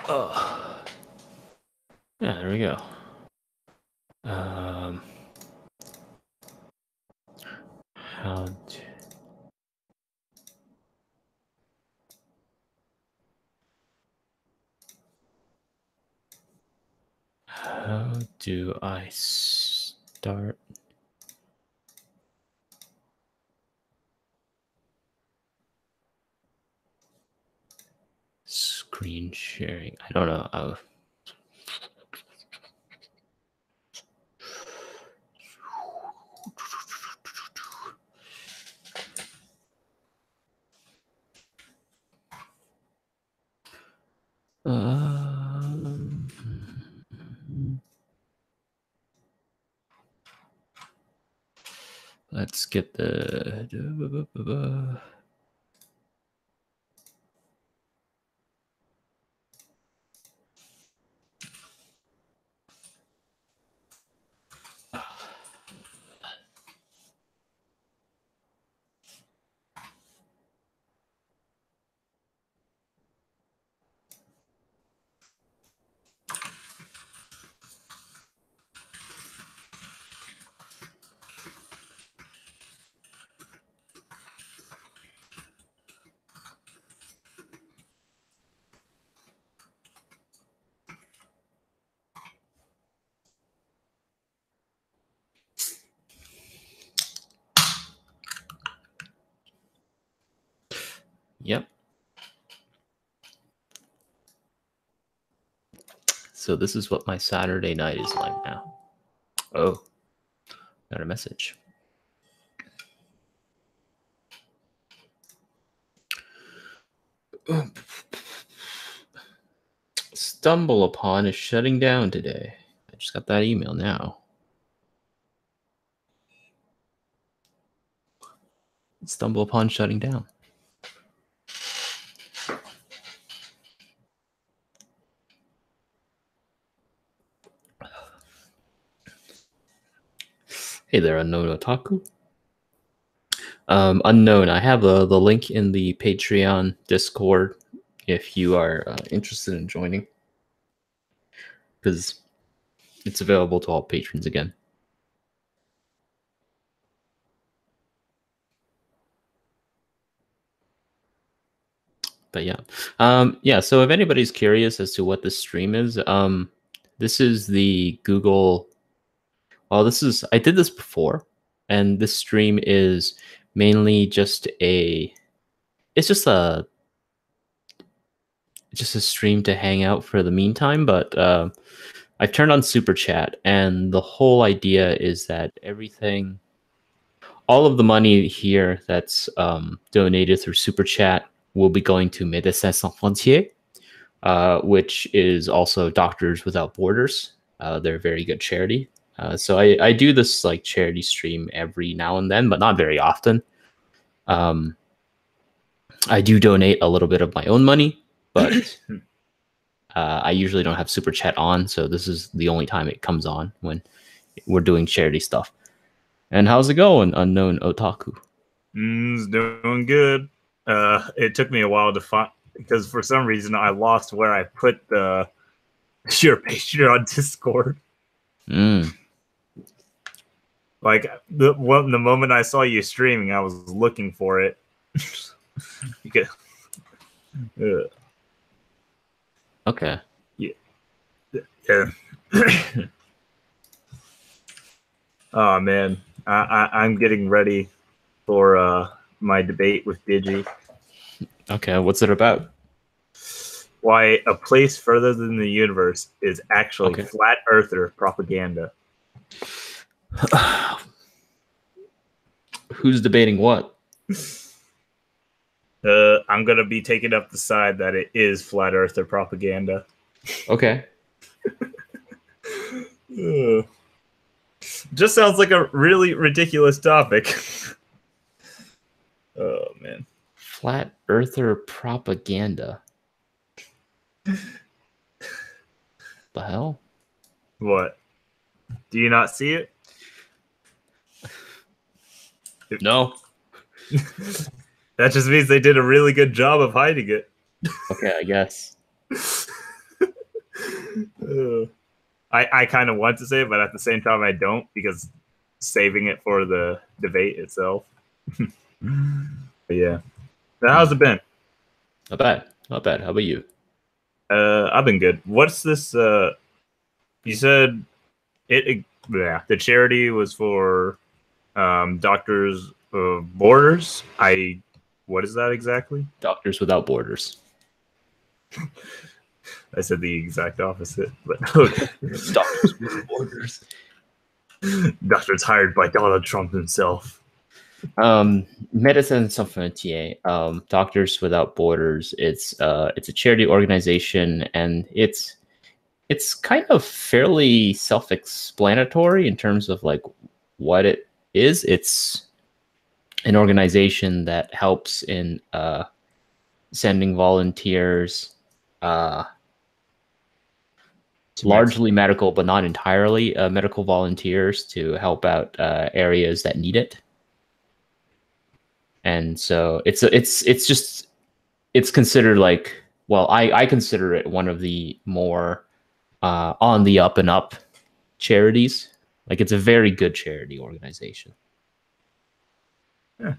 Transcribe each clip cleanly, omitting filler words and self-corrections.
Oh. Yeah, there we go. How do I start? Screen sharing. I don't know. Let's get the. Yep. So this is what my Saturday night is like now. Oh, got a message. Stumble Upon is shutting down today. I just got that email now. Stumble Upon shutting down. Hey there, Unknown Otaku. Unknown, I have the link in the Patreon Discord if you are interested in joining, because it's available to all patrons again. But yeah. So if anybody's curious as to what this stream is, this is the Google. Well, I did this before, and this stream is mainly just a. It's just a stream to hang out for the meantime, but I've turned on Super Chat, and the whole idea is that all of the money here that's donated through Super Chat will be going to Medecins Sans Frontières, which is also Doctors Without Borders. They're a very good charity. So I do this like charity stream every now and then, but not very often. I do donate a little bit of my own money, but I usually don't have Super Chat on, so this is the only time it comes on when we're doing charity stuff. And how's it going, Unknown Otaku? It's doing good. It took me a while to find, because for some reason I lost where I put your Patreon Discord. Like the moment I saw you streaming, I was looking for it. Okay. Yeah. Oh man, I'm getting ready for my debate with Digi. Okay, what's it about? Why a place further than the universe is actually flat earther propaganda. Who's debating what? I'm gonna be taking up the side that it is flat earther propaganda. Okay. Just sounds like a really ridiculous topic. Oh man. Flat earther propaganda. The hell? What? Do you not see it? No. That just means they did a really good job of hiding it. Okay, I guess. I kind of want to say it, but at the same time, I don't because saving it for the debate itself. But yeah. So how's it been? Not bad. Not bad. How about you? I've been good. What's this? You said yeah, the charity was for Doctors of Borders. What is that exactly? Doctors Without Borders. I said the exact opposite, but okay. Doctors Without Borders. Doctors hired by Donald Trump himself. Medecins Sans Frontières, Doctors Without Borders. It's a charity organization, and it's kind of fairly self-explanatory in terms of like what it is. It's an organization that helps in sending volunteers, largely medical, but not entirely medical volunteers to help out areas that need it. And so it's considered like, well, I consider it one of the more on the up and up charities. Like, it's a very good charity organization. Yeah.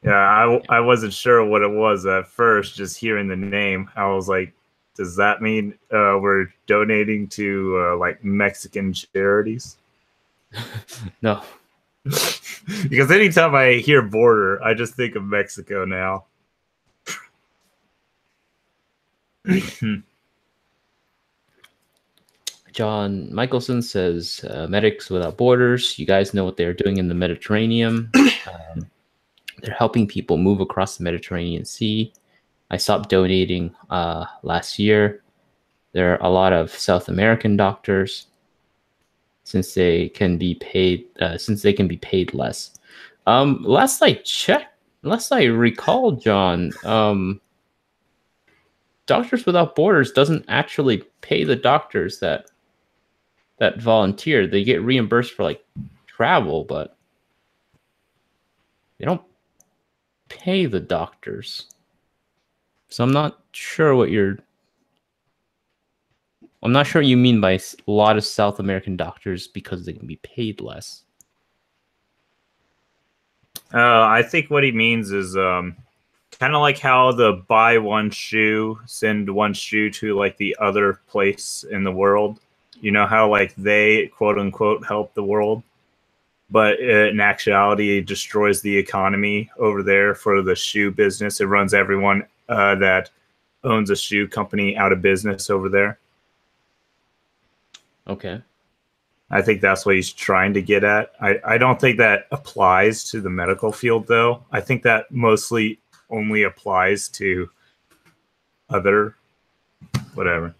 Yeah, I wasn't sure what it was at first, just hearing the name. I was like, does that mean we're donating to like Mexican charities? No. Because anytime I hear border, I just think of Mexico now. John Michelson says, Medics Without Borders, you guys know what they're doing in the Mediterranean. They're helping people move across the Mediterranean Sea. I stopped donating last year. There are a lot of South American doctors since they can be paid less. Last I checked, last I recall, John, Doctors Without Borders doesn't actually pay the doctors that volunteer. They get reimbursed for like travel, but they don't pay the doctors. So I'm not sure what you mean by a lot of South American doctors because they can be paid less. I think what he means is kind of like how the buy one shoe, send one shoe to like the other place in the world. You know how like they quote unquote help the world, but in actuality it destroys the economy over there for the shoe business. It runs everyone that owns a shoe company out of business over there. Okay. I think that's what he's trying to get at. I don't think that applies to the medical field, though. I think that mostly only applies to other whatever.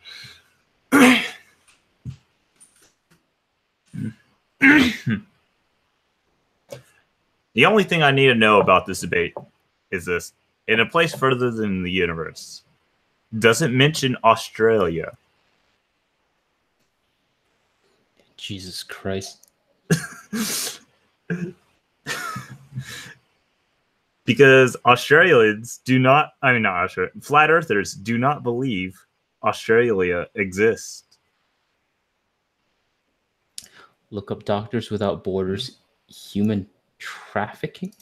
The only thing I need to know about this debate is this. In a place further than the universe, doesn't mention Australia. Jesus Christ. Because Australians do not, not Australia, flat earthers do not believe Australia exists. Look up Doctors Without Borders human trafficking.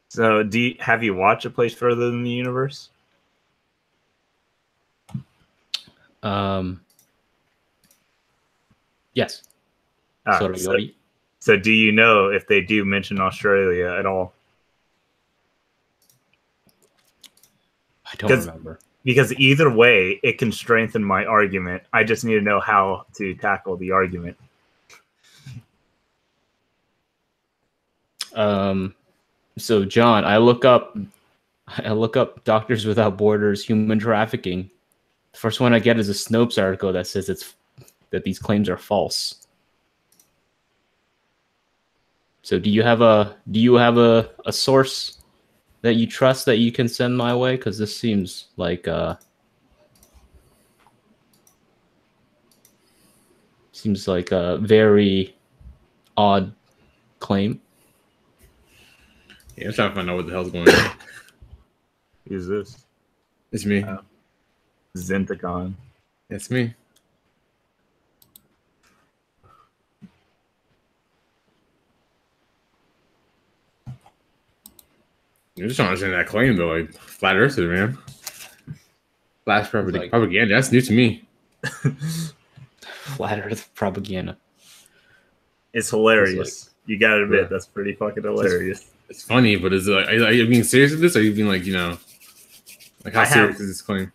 So, have you watched A Place Further Than the Universe? Yes. So do you know if they do mention Australia at all? I don't remember. Because either way, it can strengthen my argument. I just need to know how to tackle the argument. So John, I look up Doctors Without Borders human trafficking. The first one I get is a Snopes article that says that these claims are false. So do you have a source that you trust that you can send my way? Because this seems like Seems like a very odd claim. Yeah, I'm trying to find out what the hell's going on. Who's this? It's me. Zentacon. It's me. You're just trying to understand that claim though, like flat earther, man. Flash propaganda. That's new to me. Flat Earth propaganda. It's hilarious. You gotta admit, that's pretty fucking hilarious. It's funny, but is it like, are you being serious with this? Or are you being like, like how serious is this claim?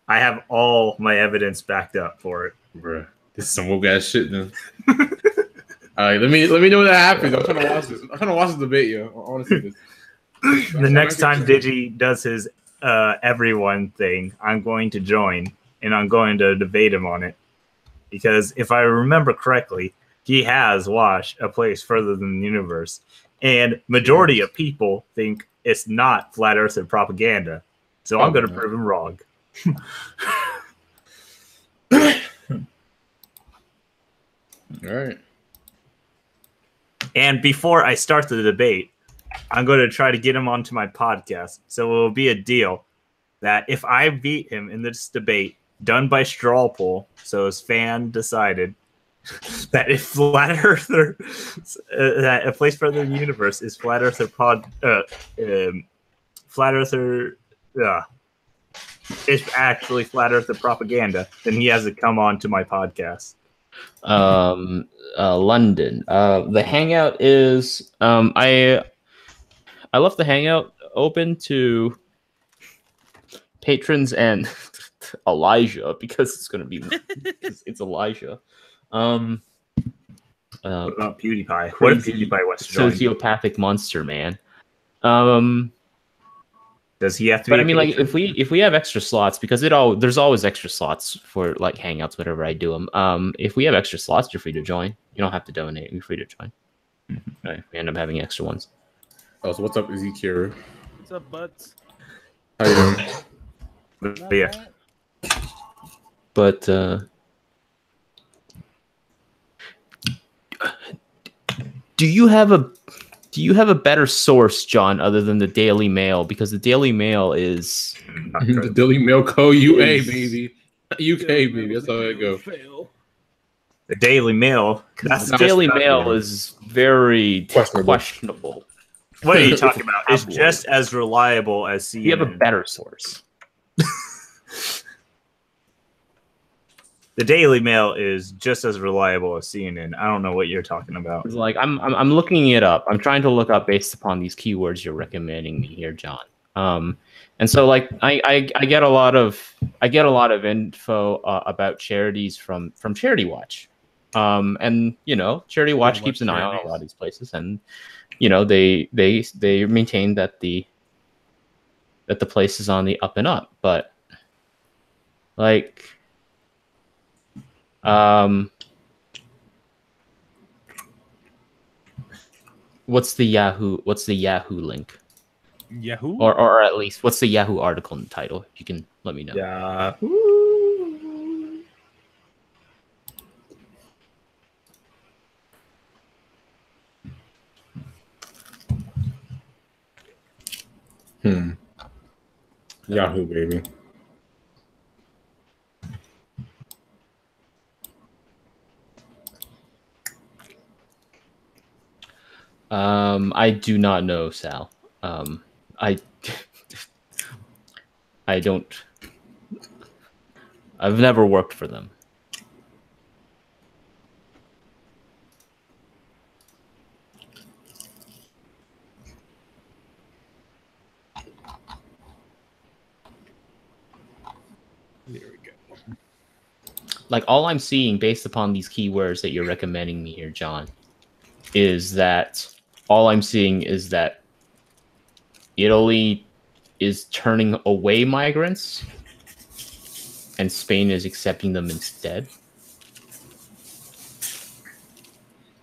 I have all my evidence backed up for it. Bruh, this is some woke ass shit then. All right, let me know what that happens. I'm trying to watch this. I'm trying to watch this debate, yo. I want to see this. The next time Digi does his everyone thing, I'm going to join and I'm going to debate him on it. Because if I remember correctly, he has watched A Place Further Than the Universe. And majority of people think it's not flat earther propaganda. So I'm going to prove him wrong. All right. And before I start the debate, I'm going to try to get him onto my podcast. So it will be a deal that if I beat him in this debate, done by straw poll, so his fan decided that if flat earther, that A Place Further in the Universe is flat earther is actually flat earther propaganda, then he has to come on to my podcast. London. The Hangout is I left the Hangout open to patrons and Elijah because it's gonna be it's Elijah. What about PewDiePie? What if PewDiePie wants to join? Sociopathic monster man. Does he have to? But I mean, like, if we have extra slots, because there's always extra slots for like Hangouts whenever I do them. If we have extra slots, you're free to join. You don't have to donate. You're free to join. Right. We end up having extra ones. Oh, so what's up, Ezekiel? What's up, butts? How you doing? Yeah. But do you have a better source, John, other than the Daily Mail? Because the Daily Mail is the Daily Mail UA, baby. UK, baby. That's how it goes. The Daily Mail. The Daily Mail is very questionable. What are you talking about? It's just as reliable as CNN. You have a better source. The Daily Mail is just as reliable as CNN. I don't know what you're talking about. It's like I'm looking it up. I'm trying to look up based upon these keywords you're recommending me here, John. And so like I get a lot of info about charities from Charity Watch. And Charity Watch keeps an eye on a lot of these places, and they maintain that the place is on the up and up, but like what's the Yahoo link? Yahoo? Or at least what's the Yahoo article and title? If you can let me know. Yahoo. Yahoo, baby. I do not know, Sal. I don't. I've never worked for them. There we go. Like, all I'm seeing based upon these keywords that you're recommending me here, John, is that Italy is turning away migrants and Spain is accepting them instead.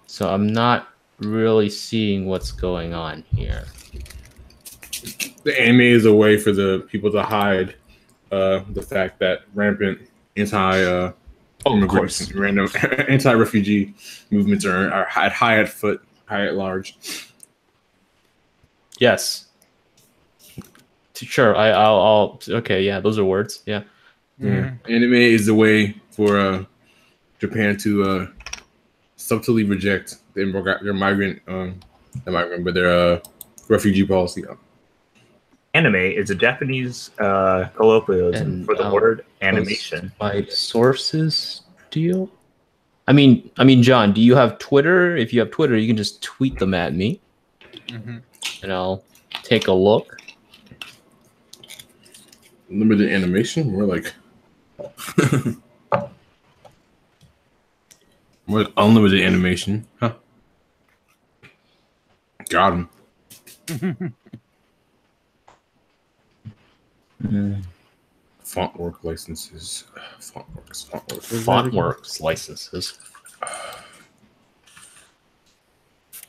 So I'm not really seeing what's going on here. The anime is a way for the people to hide the fact that rampant Oh, of immigration, course. random anti-refugee movements are high at foot, high at large. Yes. Sure. I'll. Okay. Yeah. Those are words. Yeah. Yeah, anime is the way for Japan to subtly reject their migrant, but their refugee policy. Anime is a Japanese colloquialism And for the word post animation. my sources. Do you? John. Do you have Twitter? If you have Twitter, you can just tweet them at me, and I'll take a look. Limited animation, more like unlimited animation. Huh. Got him. Fontwork licenses. Fontworks licenses.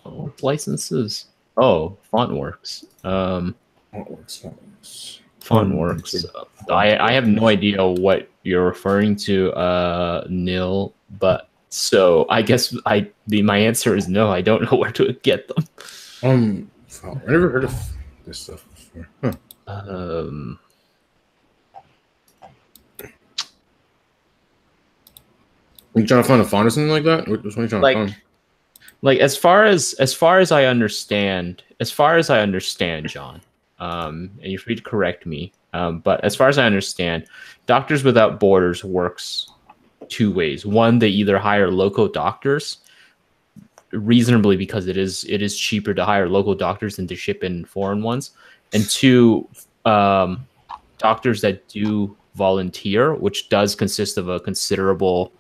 Fontwork licenses. Oh, Fontworks. Fontworks. I have no idea what you're referring to, Nil. But so I guess my answer is no. I don't know where to get them. I never heard of this stuff before. Huh. You trying to find a font or something like that? Which one are you trying to find? Like as far as I understand, John, and you're free to correct me, but as far as I understand, Doctors Without Borders works two ways. One, they either hire local doctors reasonably because it is cheaper to hire local doctors than to ship in foreign ones, and two, doctors that do volunteer, which does consist of a considerable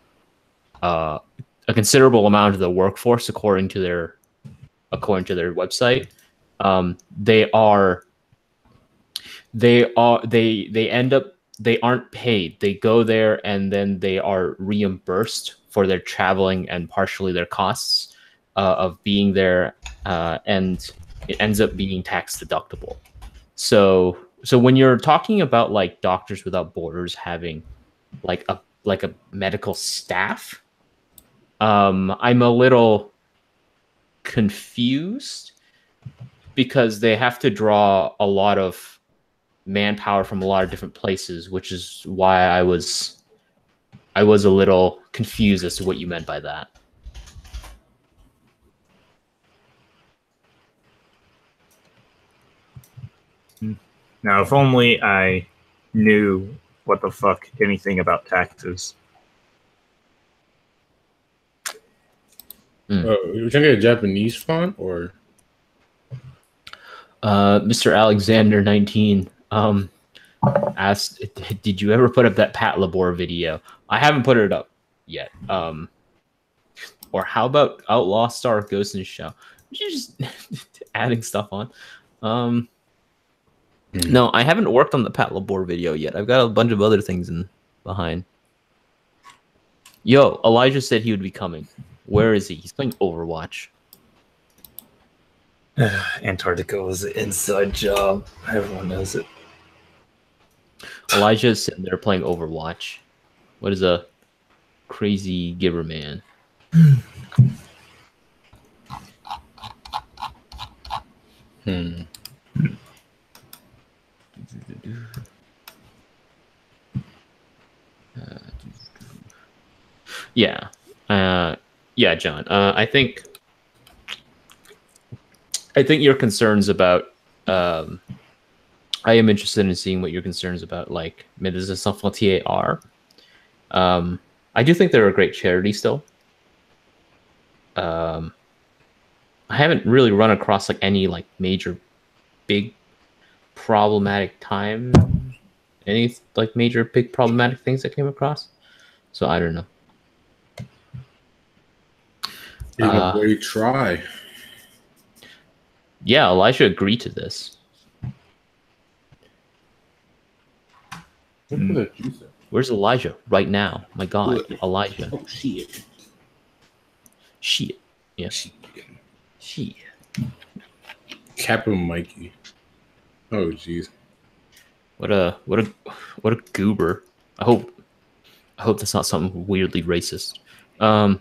amount of the workforce according to their website. They aren't paid. They go there and then they are reimbursed for their traveling and partially their costs of being there, and it ends up being tax deductible. So when you're talking about like Doctors Without Borders having like a medical staff, I'm a little confused because they have to draw a lot of manpower from a lot of different places, which is why I was a little confused as to what you meant by that. Now, if only I knew what the fuck anything about taxes. You're trying to get a Japanese font or? Mr. Alexander 19 asked, "Did you ever put up that Pat Labor video?" I haven't put it up yet. Or how about Outlaw Star Ghost in the Shell? You're just adding stuff on. No, I haven't worked on the Pat Labor video yet. I've got a bunch of other things behind. Yo, Elijah said he would be coming. Where is he? He's playing Overwatch. Antarctica was an inside job. Everyone knows it. Elijah is sitting there playing Overwatch. What is a crazy giver man? Yeah. Yeah, John. I think your concerns about I am interested in seeing what your concerns about like Medecins Sans Frontières are. I do think they're a great charity still. I haven't really run across like any like major big problematic major big problematic things that came across. So I don't know. We try. Yeah, Elijah agreed to this. Where's Elijah right now? My God, Elijah. Oh shit. Shit. Yeah. Shit. Capital Mikey. Oh jeez. What a goober. I I hope that's not something weirdly racist. What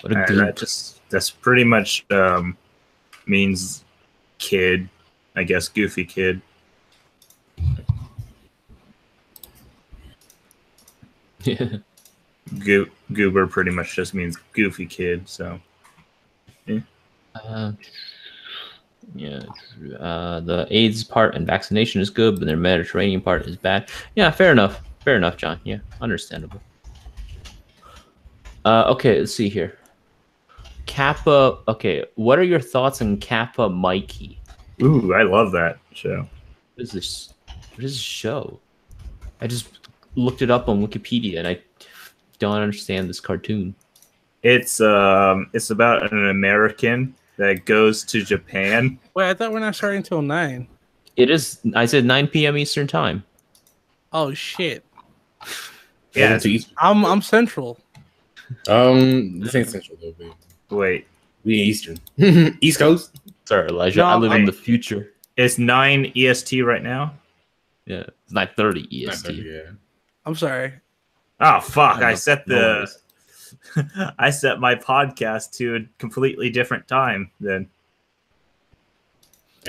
a That that's pretty much means kid, I guess, goofy kid. Goober pretty much just means goofy kid. So yeah, the AIDS part and vaccination is good, but their Mediterranean part is bad. Yeah, fair enough. Fair enough, John. Yeah, understandable. Okay, let's see here. Kappa. Okay, what are your thoughts on Kappa Mikey? ooh, I love that show. What is this? What is this show? I just looked it up on Wikipedia, and I don't understand this cartoon. It's about an American that goes to Japan. Wait, I thought we're not starting until 9. It is. I said 9 p.m. Eastern time. Oh shit! Yeah. To East. I'm Central. This ain't Central though, babe. Wait, We Eastern. East Coast. Sorry, Elijah. No, I live in wait. the future. it's 9 EST right now. Yeah, it's 9:30 Not EST. 30, yeah. I'm sorry. Oh fuck! No, I set no the worries. I set my podcast to a completely different time then.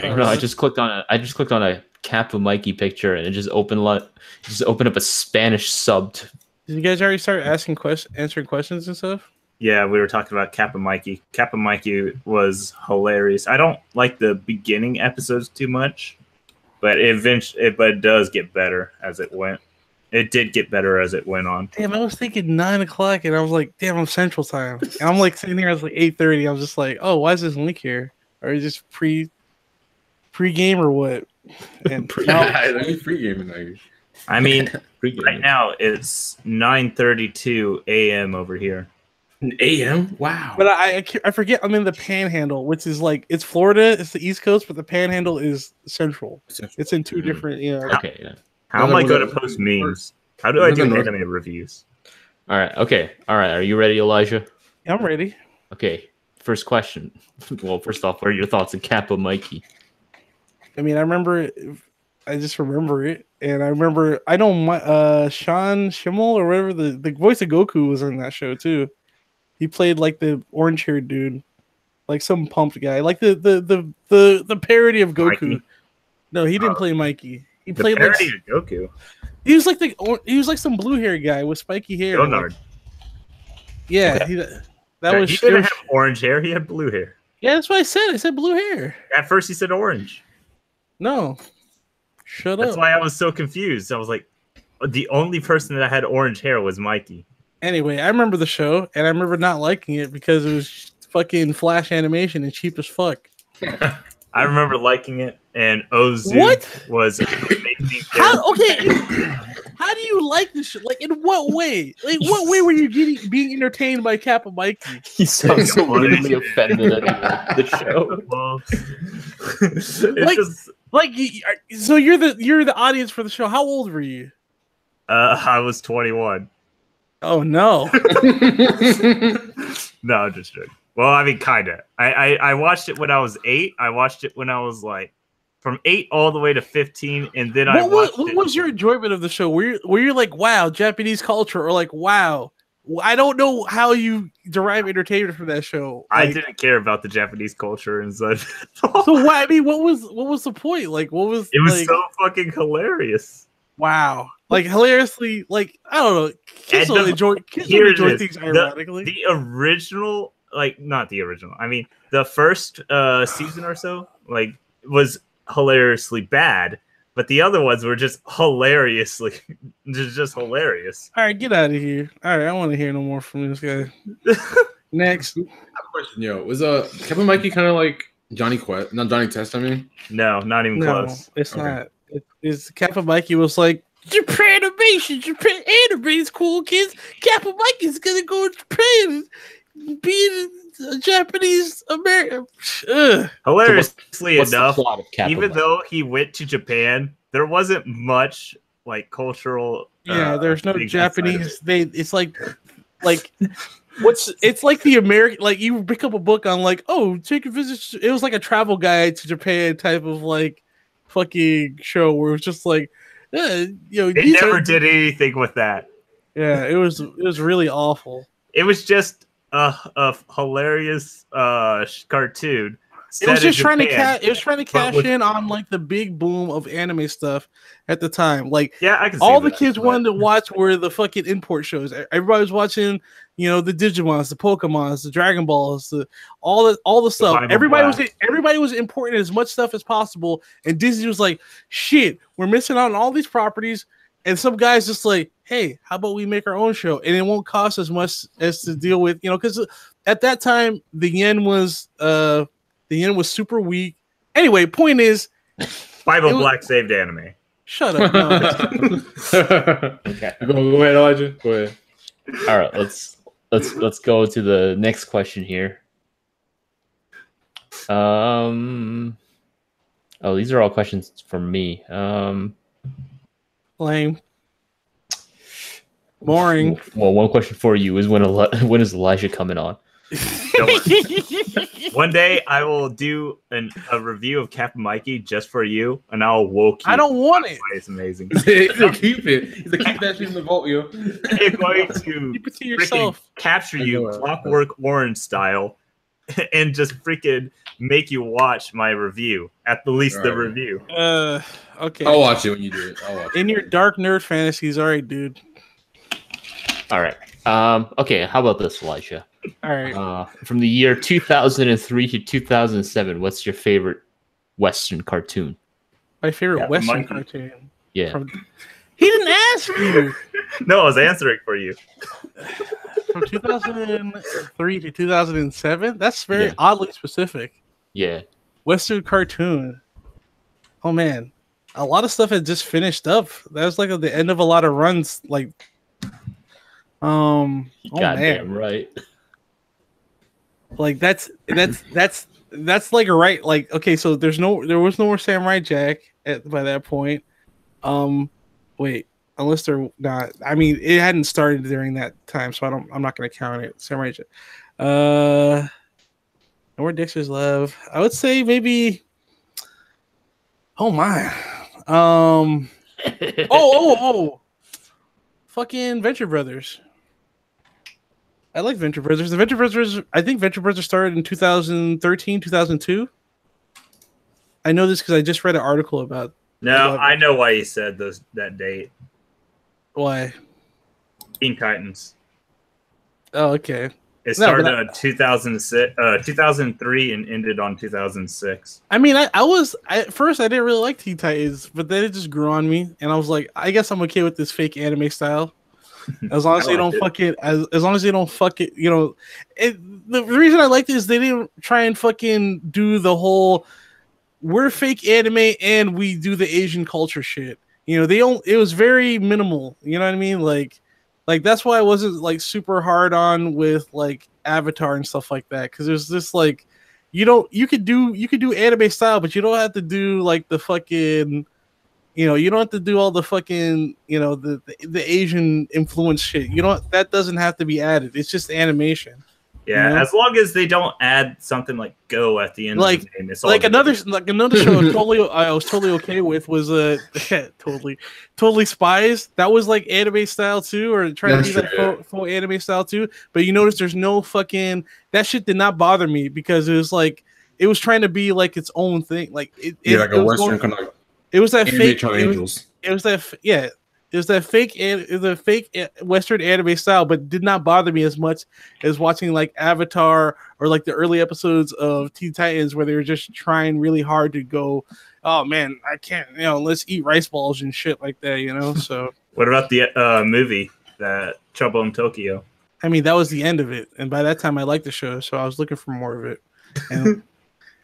No, I just clicked on a Kappa Mikey picture, and it just opened up a Spanish subbed. Did you guys already start answering questions and stuff? Yeah, we were talking about Kappa Mikey. Kappa Mikey was hilarious. I don't like the beginning episodes too much, but it does get better as it went. It did get better as it went on. Damn, I was thinking 9 o'clock, and I was like, damn, I'm Central time. And I'm like sitting here, I was like 8:30. I was just like, oh, why is this link here? Or is this pre-game or what? And Let me free gaming now. I mean, Pre-game. right now it's 9:32 a.m. over here. AM? Wow. But I forget I'm in the Panhandle, which is like it's Florida, it's the East Coast, but the Panhandle is Central. It's in two different, Okay, yeah. How am I going to post memes? How do I do North- anime reviews? All right. Okay. All right. Are you ready, Elijah? I'm ready. Okay. First question. Well, first off, what are your thoughts on Kappa Mikey? I mean, I just remember it, and I know Sean Schimmel or whatever the voice of Goku was in that show too. He played like the orange haired dude, like some pumped guy, like the parody of Goku. Mikey? No, he didn't play Mikey. He The played like parody of Goku. he was like some blue hair guy with spiky hair. Leonard. Yeah, Okay. that was. He it didn't was- have orange hair. He had blue hair. yeah, that's what I said. I said blue hair. At first, he said orange. No, shut That's up. why I was so confused. I was like, the only person that had orange hair was Mikey. Anyway, I remember the show, and I remember not liking it because it was fucking flash animation and cheap as fuck. I remember liking it, and Ozu What? was an amazing How? Okay, how do you like this shit? Like, in what way? Like, what way were you being entertained by Kappa Mikey? He sounds so weirdly offended at the show. Well, it's Like- just, Like, so you're the audience for the show. How old were you? I was 21. Oh no! No, I'm just joking. Well, I mean, kind of. I watched it when I was 8. I watched it when I was like from 8 all the way to 15, and then I watched What it. was your enjoyment of the show? Were you like, wow, Japanese culture, or like, wow, I don't know how you derive entertainment from that show. I Like, didn't care about the Japanese culture and such. So why? I mean, what was the point? Like, what was It was like, so fucking hilarious. wow, like hilariously, like I don't know. Kids And don't the- enjoy here it is. things ironically. The original, like not the original. I mean, the first season or so, like was hilariously bad, but the other ones were just hilariously, just hilarious. All right, get out of here. All right, I want to hear no more from this guy. Next, I have a question, yo. Was Kevin Mikey kind of like Johnny Quest? Not Johnny Test, I mean. No, not even no, close. it's Okay. not. It's Kappa Mikey was like Japan is cool, kids. Kappa Mikey's gonna go to Japan and be a Japanese American. Hilariously What's the enough, plot of Kappa even Mikey? though he went to Japan, there wasn't much like cultural. Yeah, there's no things inside of Japanese. It's like it's like the American, like you pick up a book on like, oh, take a visit. It was like a travel guide to Japan type of like fucking show where it's just like, Yo, They these never are- did anything with that. Yeah, it was really awful. It was just a hilarious cartoon. It was set in just trying to Japan, it was trying to cash with- in on like the big boom of anime stuff at the time. Like Yeah, I can see all the that, kids but- wanted to watch were the fucking import shows. Everybody was watching, the Digimons, the Pokemons, the Dragon Balls, all the stuff. Bible Everybody Black. was importing as much stuff as possible, and Disney was like, "Shit, we're missing out on all these properties." And some guys just like, "Hey, how about we make our own show, and it won't cost as much as to deal with, because at that time the yen was super weak." Anyway, point is, Bible Black saved anime. shut up. No, Okay. Go ahead, Elijah. Go ahead. All right, let's go to the next question here. These are all questions from me. lame, boring. Well, one question for you is when is Elijah coming on? Don't worry. One day I will do a review of Captain Mikey just for you, and I'll woke you. I don't want it. It's amazing. He's gonna keep it. He's gonna keep that shit in the vault, yo. I'm going to Keep it to freaking yourself. capture you I know. Clockwork Orange style, and just freaking make you watch my review. At the least, the Alright. review. Okay. I'll watch it when you do it. I'll watch it. In your dark nerd fantasies, all right, dude. All right. Okay. How about this, Elijah? All right. From the year 2003 to 2007, what's your favorite Western cartoon? My favorite Captain Western Mikey. cartoon. Yeah. He didn't ask you. No, I was answering for you. From 2003 to 2007. That's very Yeah. oddly specific. Yeah. Western cartoon. Oh man, a lot of stuff had just finished up. That was like at the end of a lot of runs. Like, oh Goddamn man, right. like that's like a right. Like, okay, so there was no more Samurai Jack by that point. Wait, unless they're not. I mean, it hadn't started during that time, so I'm not going to count it. Samurai Jack. No more Dexter's Love. I would say maybe. Oh my. Oh. Fucking Venture Brothers. I like Venture Brothers. The Venture Brothers, I think Venture Brothers started in 2013, 2002. I know this because I just read an article about No, I know why you said that date. why. Teen Titans. Oh, okay. It No, but started in 2003 and ended on 2006. I mean, at first I didn't really like Teen Titans, but then it just grew on me, and I was like, I guess I'm okay with this fake anime style. As long as they don't fuck it, as long as they don't fuck it, the reason I liked it is they didn't try and fucking do the whole we're fake anime and we do the Asian culture shit. It was very minimal. You know what I mean? Like that's why I wasn't like super hard on with like Avatar and stuff like that, because there's this like you could do anime style, but you don't have to do like the fucking. You don't have to do all the fucking, the Asian influence shit. That doesn't have to be added. It's just animation. Yeah, as long as they don't add something like "go" at the end Like- of the name. It's all Like good. another show I was totally okay with was totally Spies. That was like anime style too, or trying to do That's that full anime style too. But you notice there's no fucking that shit did not bother me because it was like it was trying to be like its own thing. Like it Like it a was Western going- kind of it was that anime fake. Charlie Angels. It was that fake Western anime style, but did not bother me as much as watching like Avatar or like the early episodes of Teen Titans where they were just trying really hard to go, oh man, I can't, let's eat rice balls and shit like that, So What about the movie, that Trouble in Tokyo? I mean, that was the end of it, and by that time I liked the show, so I was looking for more of it. And,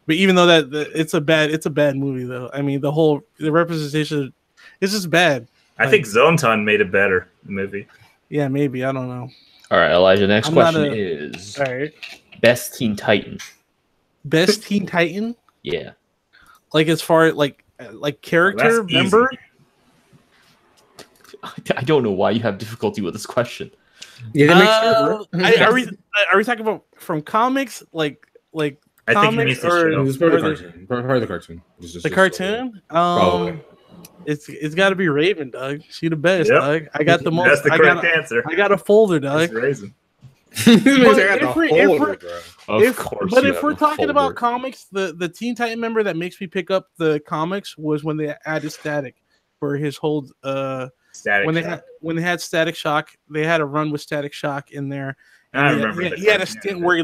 but even though it's a bad movie though. I mean, the representation is just bad. I think Zontan made it better, the movie. Yeah, maybe, I don't know. All right, Elijah. Next I'm not question a- is All right, best Teen Titan. best Teen Titan, Yeah. like as far as like character That's easy. member. I don't know why you have difficulty with this question. Yeah, that makes sense, bro. Are we talking about from comics, like I think he comics needs to or show. It's part of the or cartoon. Part of the cartoon. the cartoon? Probably. It's got to be Raven, Doug. She the best, Yep. Doug. I got the most. That's the correct answer. I got a folder, It's Doug. Raisin. if we're talking about comics, the Teen Titan member that makes me pick up the comics was when they added Static for his whole Static when Shock. they had Static Shock, they had a run with Static Shock in there. I remember he had a stint where he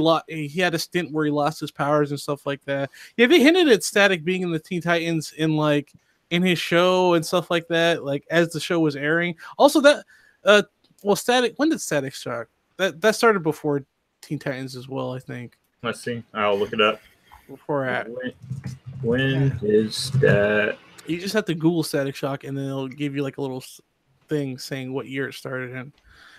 lost his powers and stuff like that. Yeah, they hinted at Static being in the Teen Titans in his show and stuff like that, like as the show was airing. Also, that Static. When did Static Shock? That started before Teen Titans as well, I think. Let's see. I'll look it up. Before at when is that? You just have to Google Static Shock, and then it'll give you like a little thing saying what year it started in.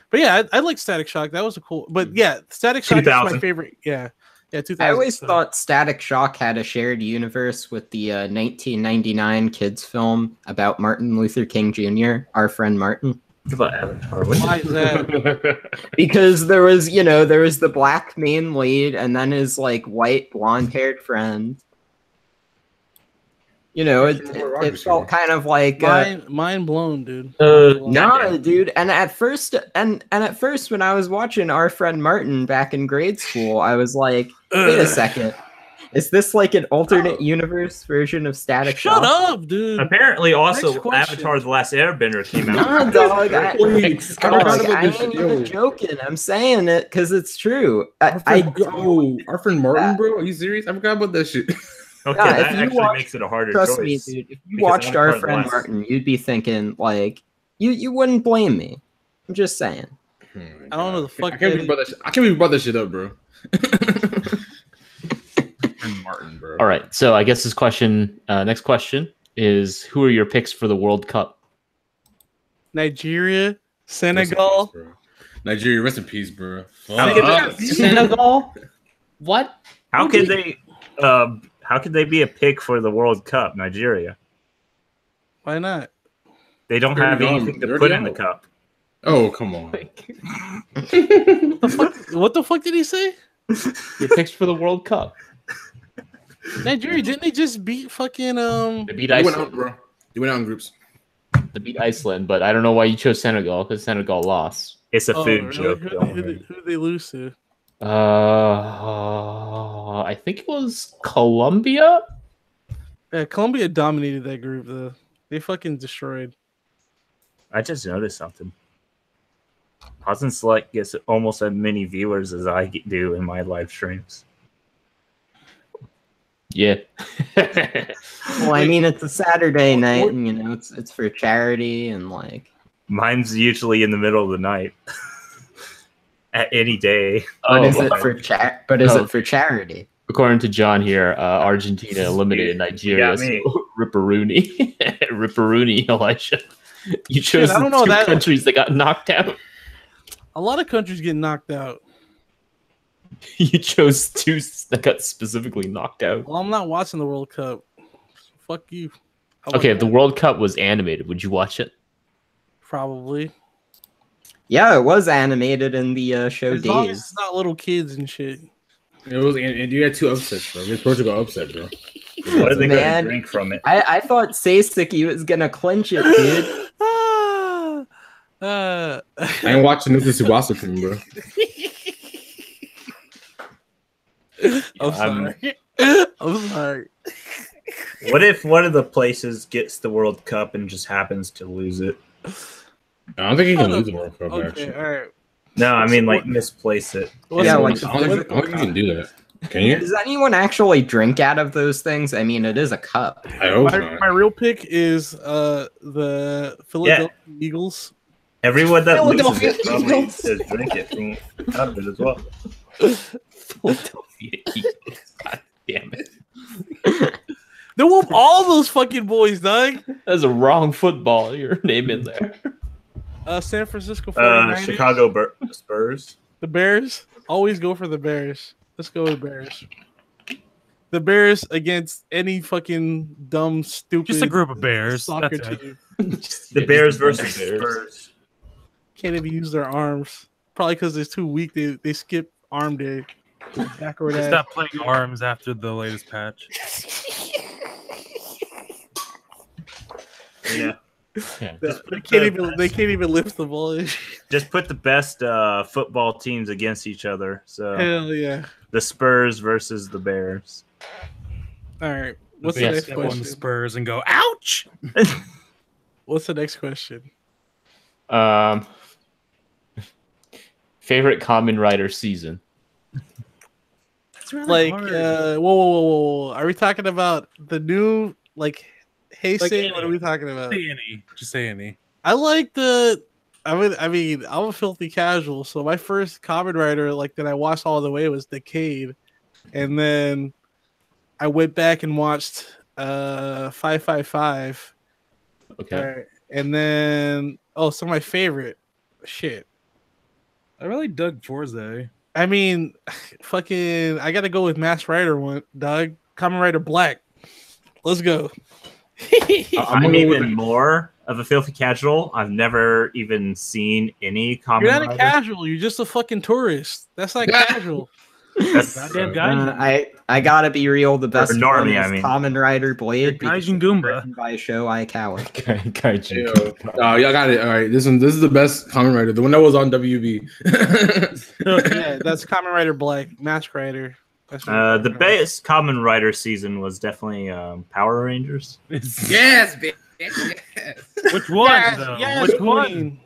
But yeah, I like Static Shock. That was a cool. But yeah, Static Shock is my favorite. Yeah, 2000. I always thought Static Shock had a shared universe with the 1999 kids film about Martin Luther King Jr., Our Friend Martin. About Avatar. Why is that? Because there was the black main lead, and then his like white blonde-haired friend. It felt kind of like mind blown, dude. No, dude. And at first, when I was watching Our Friend Martin back in grade school, I was like, wait a second. Is this like an alternate universe version of Static Shock? Shut up, dude. Apparently, also Avatar: The Last Airbender came out. No, dog. I ain't even joking. I'm saying it because it's true. Our friend Martin, bro. Are you serious? I forgot about that shit. Okay, that actually makes it a harder choice. Trust me, dude. If you watched Our Friend Martin, you'd be thinking like you wouldn't blame me. I'm just saying. I don't know the fuck. I can't even brought that shit up, bro. Martin, bro. All right, so I guess this question, next question is, who are your picks for the World Cup? Nigeria, Senegal. Peace, Nigeria, rest in peace, bro. Senegal? What? How could they be a pick for the World Cup, Nigeria? Why not? They don't have anything to put in the cup. Oh, come on. What the fuck did he say? Your picks for the World Cup. Nigeria, didn't they just beat fucking They beat Iceland. Went out, bro. They went out in groups. They beat Iceland, but I don't know why you chose Senegal, because Senegal lost. It's a food really? joke. Who did they lose to? I think it was Colombia. Yeah, Colombia dominated that group though. They fucking destroyed. I just noticed something. Pause and Select gets almost as many viewers as I do in my live streams. Yeah. Well, I mean, it's a Saturday night, and it's for charity, and like mine's usually in the middle of the night. At any day. But is it for charity? According to John here, Argentina eliminated Nigeria. So Ripperoonie. Ripperoonie, Elisha. You chose the two countries that got knocked out. A lot of countries get knocked out. You chose two that got specifically knocked out. Well, I'm not watching the World Cup. Fuck you. Okay, if the World Cup was animated, would you watch it? Probably. Yeah, it was animated in the show as long Days. as it's not little kids and shit. It was, and you had two upsets, bro. Portugal upset, bro. What are they going to drink from it? I thought Saseki was gonna clinch it, dude. I ain't watching this Tsubasa team, bro. I'm sorry. I'm sorry. What if one of the places gets the World Cup and just happens to lose it? I don't think he can lose the World Cup, Okay, actually. all right. No, I mean, like, misplace it. Yeah, I don't think you can do that. Can you? Does anyone actually drink out of those things? I mean, it is a cup. I hope not. My real pick is the Philadelphia Eagles. Everyone that loses it probably says drink it from out of it as well. Philadelphia Eagles. God damn it. They whoop all those fucking boys, dog. That's a wrong football. Your name in there. San Francisco 49ers. Chicago Spurs. The Bears. Always go for the Bears. Let's go with Bears. The Bears against any fucking dumb, stupid. Just a group of bears. Soccer That's team. The Bears versus Spurs. Can't even use their arms. Probably because they're too weak. They skip arm day. Backward They ass. stopped playing arms after the latest patch. You know, Yeah. They can't even lift the ball. just put the best football teams against each other. So Hell yeah! the Spurs versus the Bears. All right, what's They the next step on the question? Spurs and go, ouch! What's the next question? Favorite Common Rider season? That's really Like, hard. whoa! Are we talking about the new like Heisei? Like What are we talking about? Say any. Just say any. I like the. I mean, I'm a filthy casual, so my first Kamen Rider like that I watched all the way was Decade, and then I went back and watched 555. Okay. All right. And then so my favorite shit. I really dug Forza. I mean, fucking I gotta go with Mass Rider one, dog. Kamen Rider Black. Let's go. I'm gonna go with even more of a filthy casual. I've never even seen any Kamen You're not a Rider. casual, you're just a fucking tourist. That's not casual. That's Goddamn guy. I gotta be real. The best normie, one I is mean. Kamen Rider Blade. because Gaijin it's Goomba. written by Sho Aikawa. Kaiju. Y'all got it. All right, this is the best Kamen Rider. The one that was on WB. Yeah, that's Kamen Rider Black, Mask Rider. That's what I'm the talking about. best Kamen Rider season was definitely Power Rangers. Yes, bitch. Yes. Which one, Yes, though? yes, Which one? Queen.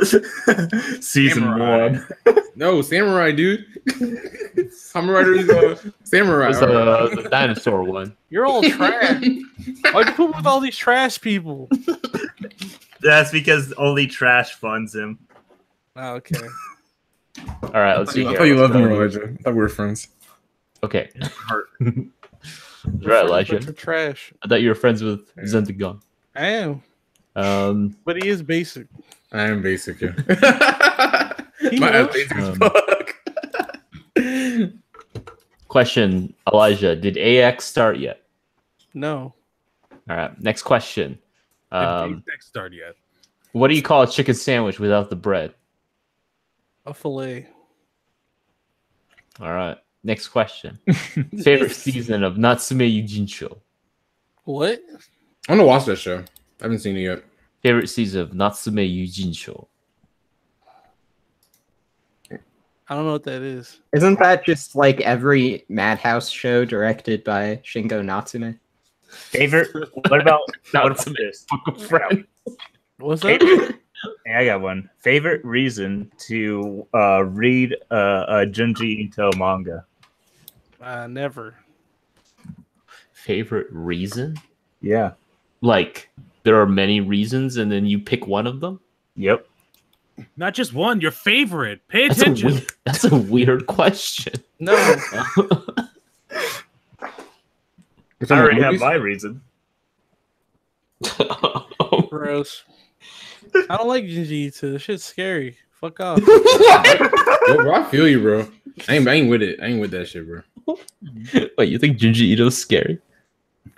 Season Samurai. 1. No, Samurai, dude. Kamen Rider is Samurai. It was the dinosaur one. You're all trash. Why'd you put with all these trash people? That's because only trash funds him. Oh, okay. All right, let's see I here. thought you Let's loved me, go. Elijah. I thought we were friends. Okay. Heart. Right, Elijah. Bunch of trash. I thought you were friends with Zentagon. I am, but he is basic. I am basic, yeah. He My knows. ass basic as fuck. Question, Elijah, did AX start yet? No. All right, next question. Did next start yet? What do you call a chicken sandwich without the bread? A fillet. All right, next question. Favorite season of Natsume Yujincho? What? I'm gonna watch that show. I haven't seen it yet. Favorite season of Natsume Yujincho? I don't know what that is. Isn't that just like every Madhouse show directed by Shingo Natsume? Favorite? What about Natsume. this? Friend. What's that? Hey, I got one. Favorite reason to read a Junji Ito manga? Never. Favorite reason? Yeah. Like, there are many reasons, and then you pick one of them? Yep. Not just one, your favorite. Pay attention. That's a weird question. No. I already have my reason. Gross. I don't like Junji Ito. This shit's scary. Fuck off. Yo, bro, I feel you, bro. I ain't with it. I ain't with that shit, bro. Wait, you think Junji Ito's scary?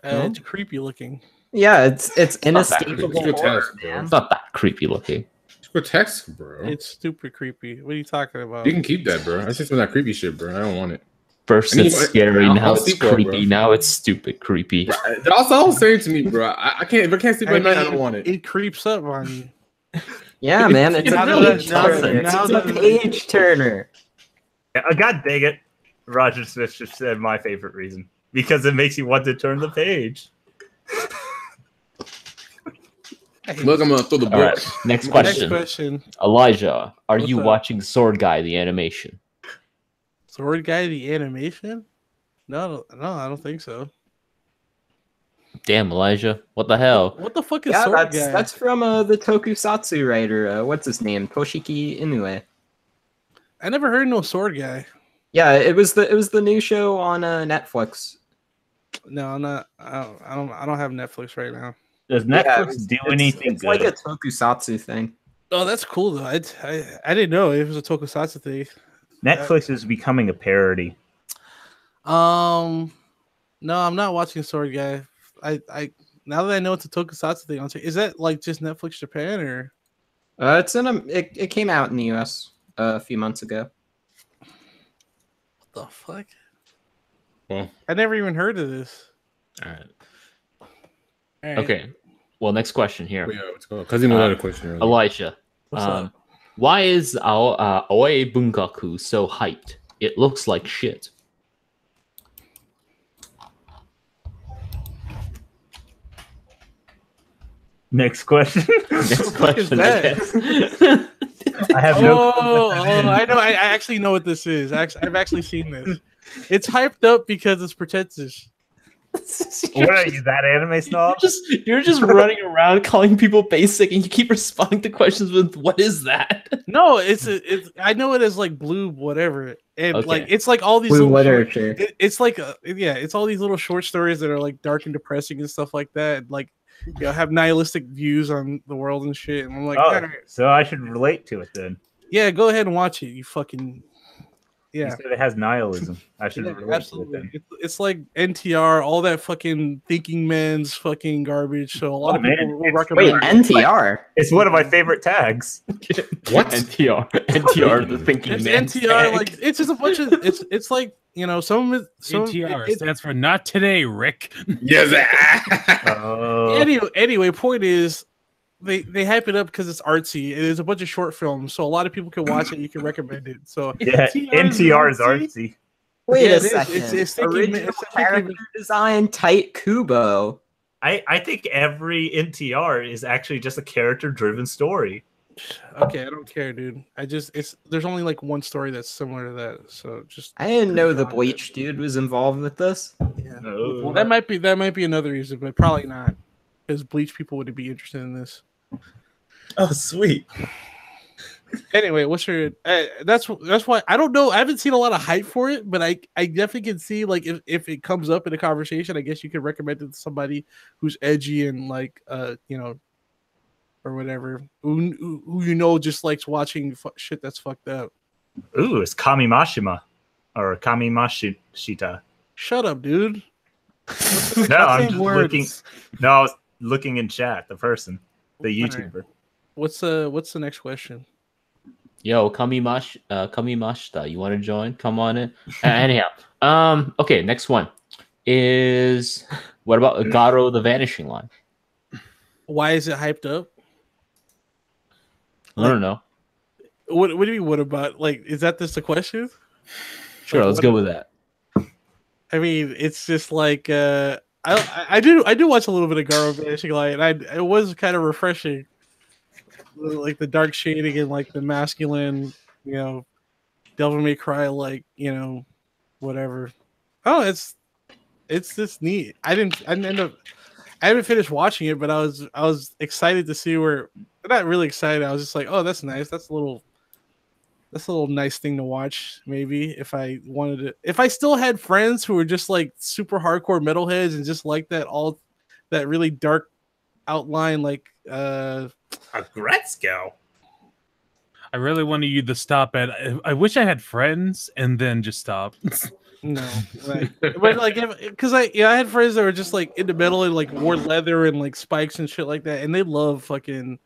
It's creepy looking. Yeah, it's not that inescapable creepy. It's horror, grotesque, bro. man. It's not that creepy looking. It's grotesque, bro. It's stupid creepy. What are you talking about? You can keep that, bro. That's just some of that creepy shit, bro. I don't want it. First I mean, it's scary, I'll now it's sleep well, creepy, bro. now it's stupid creepy. That's all saying to me, bro. I can't. If I can't sleep at night, I don't want it. It creeps up on you. Yeah, man, it's a Now page that- turner. now It's a that- page turner. God dang it. Roger Smith just said my favorite reason. Because it makes you want to turn the page. Look, I'm gonna throw the All book. right, next question. Next question. Elijah, are What's you up? watching Sword Guy, the animation? Sword Guy, the animation? No, I don't think so. Damn, Elijah, what the hell? What the fuck is Yeah, Sword Guy? that's from the Tokusatsu writer. What's his name? Toshiki Inoue. I never heard no Sword Guy. Yeah, it was the new show on Netflix. No, I'm not. I don't have Netflix right now. Does Yeah, Netflix do anything it's good? like a Tokusatsu thing. Oh, that's cool though. I didn't know it was a Tokusatsu thing. Netflix is becoming a parody. No, I'm not watching Sword Guy. I now that I know it's a Tokusatsu thing, I'll check. Is that like just Netflix Japan or? It's it came out in the US a few months ago. What the fuck? Well, I never even heard of this. All right. All right. Okay. Well, next question here. Yeah, let's go. Because he had a question earlier. Elisha. What's up? Why is our Oe Bungaku so hyped? It looks like shit. Next question. Next question. that? I guess. I have no. I know. I actually know what this is. I've actually seen this. It's hyped up because it's pretentious. What are you, that anime snob? You're just running around calling people basic, and you keep responding to questions with "What is that?" No, it's I know it as like blue whatever, and Okay. like it's like all these Blue little literature. it's like it's all these little short stories that are like dark and depressing and stuff like that. Like have nihilistic views on the world and shit. And I'm like, Oh, all right, so I should relate to it then. yeah, go ahead and watch it. You fucking You yeah. said it has nihilism. I should Yeah, relate to it absolutely. then. It's like NTR, all that fucking thinking man's fucking garbage. So a lot of man, people will it's- recommend. Wait, NTR. It's one of my favorite tags. What? NTR, the thinking It's man. NTR, like it's just a bunch of it's like some of it. NTR stands for not today, Rick. Yes. Anyway, point is they hype it up because it's artsy. It is a bunch of short films, so a lot of people can watch it. You can recommend it. So Yeah, NTR is artsy. Wait Yeah, a it is. second. It's thinking- Original it's thinking- character design, tight Kubo. I think every NTR is actually just a character-driven story. okay, I don't care, dude. There's only like one story that's similar to that. So just I didn't know the Bleach dude was involved with this. yeah. Oh. Well, that might be another reason, but probably not, because Bleach people would be interested in this. Oh, sweet. Anyway, what's your? That's why I don't know. I haven't seen a lot of hype for it, but I definitely can see like if it comes up in a conversation, I guess you could recommend it to somebody who's edgy and like you know, or whatever, who you know just likes watching shit that's fucked up. Ooh, it's Kamimashima or Kamimashita. Shut up, dude. No, I'm Same just words. looking. No, I was looking in chat. The person, the YouTuber. What's the next question? Yo, Kamimashita, you want to join? Come on in. Anyhow, okay, next one is what about Garo the Vanishing Line? Why is it hyped up? I don't know. What do you mean? What about like? Is that just a question? Sure, Like, let's go with that. I mean, it's just like I do watch a little bit of Garo Vanishing Line, and it was kind of refreshing, like the dark shading and like the masculine, you know, Devil May Cry, like you know, whatever. Oh, it's just neat. I haven't finished watching it, but I was excited to see where. Not really excited. I was just like, oh, that's nice. That's a little nice thing to watch. Maybe if I wanted to, if I still had friends who were just like super hardcore metalheads and just like that really dark outline, like A Gretzko. I really wanted you to stop at. I wish I had friends and then just stop. no, like, but like because I had friends that were just like in the metal and like wore leather and like spikes and shit like that, and they love fucking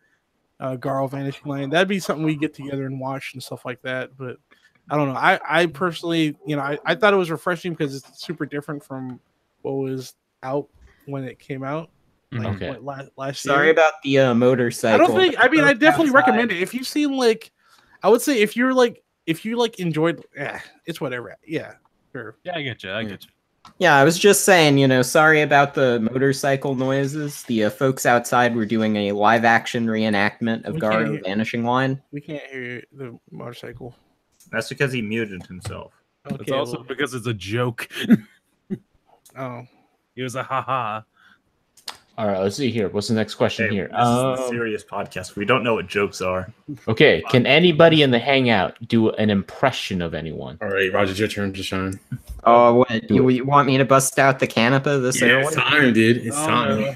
Garo Vanishing Line. That'd be something we get together and watch and stuff like that. But I don't know. I personally, you know, I thought it was refreshing because it's super different from what was out when it came out. Like, Okay. last year. Sorry about the motorcycle. I don't think. I mean, I definitely Outside. recommend it if you've seen like. I would say if you enjoyed, it's whatever. Yeah, sure. Yeah, I get you. I get you. Yeah, I was just saying, you know, sorry about the motorcycle noises. The folks outside were doing a live action reenactment of We can't Garo hear- Vanishing Line. We can't hear the motorcycle. That's because he muted himself. Okay. It's also well, because it's a joke. oh, It was a haha. All right, let's see here. What's the next question Hey, here? this is a serious podcast. We don't know what jokes are. Okay, can anybody in the hangout do an impression of anyone? All right, Roger, it's your turn to shine. Oh, what? You want me to bust out the canapa this Yeah, early? it's time, dude. It's Oh, time.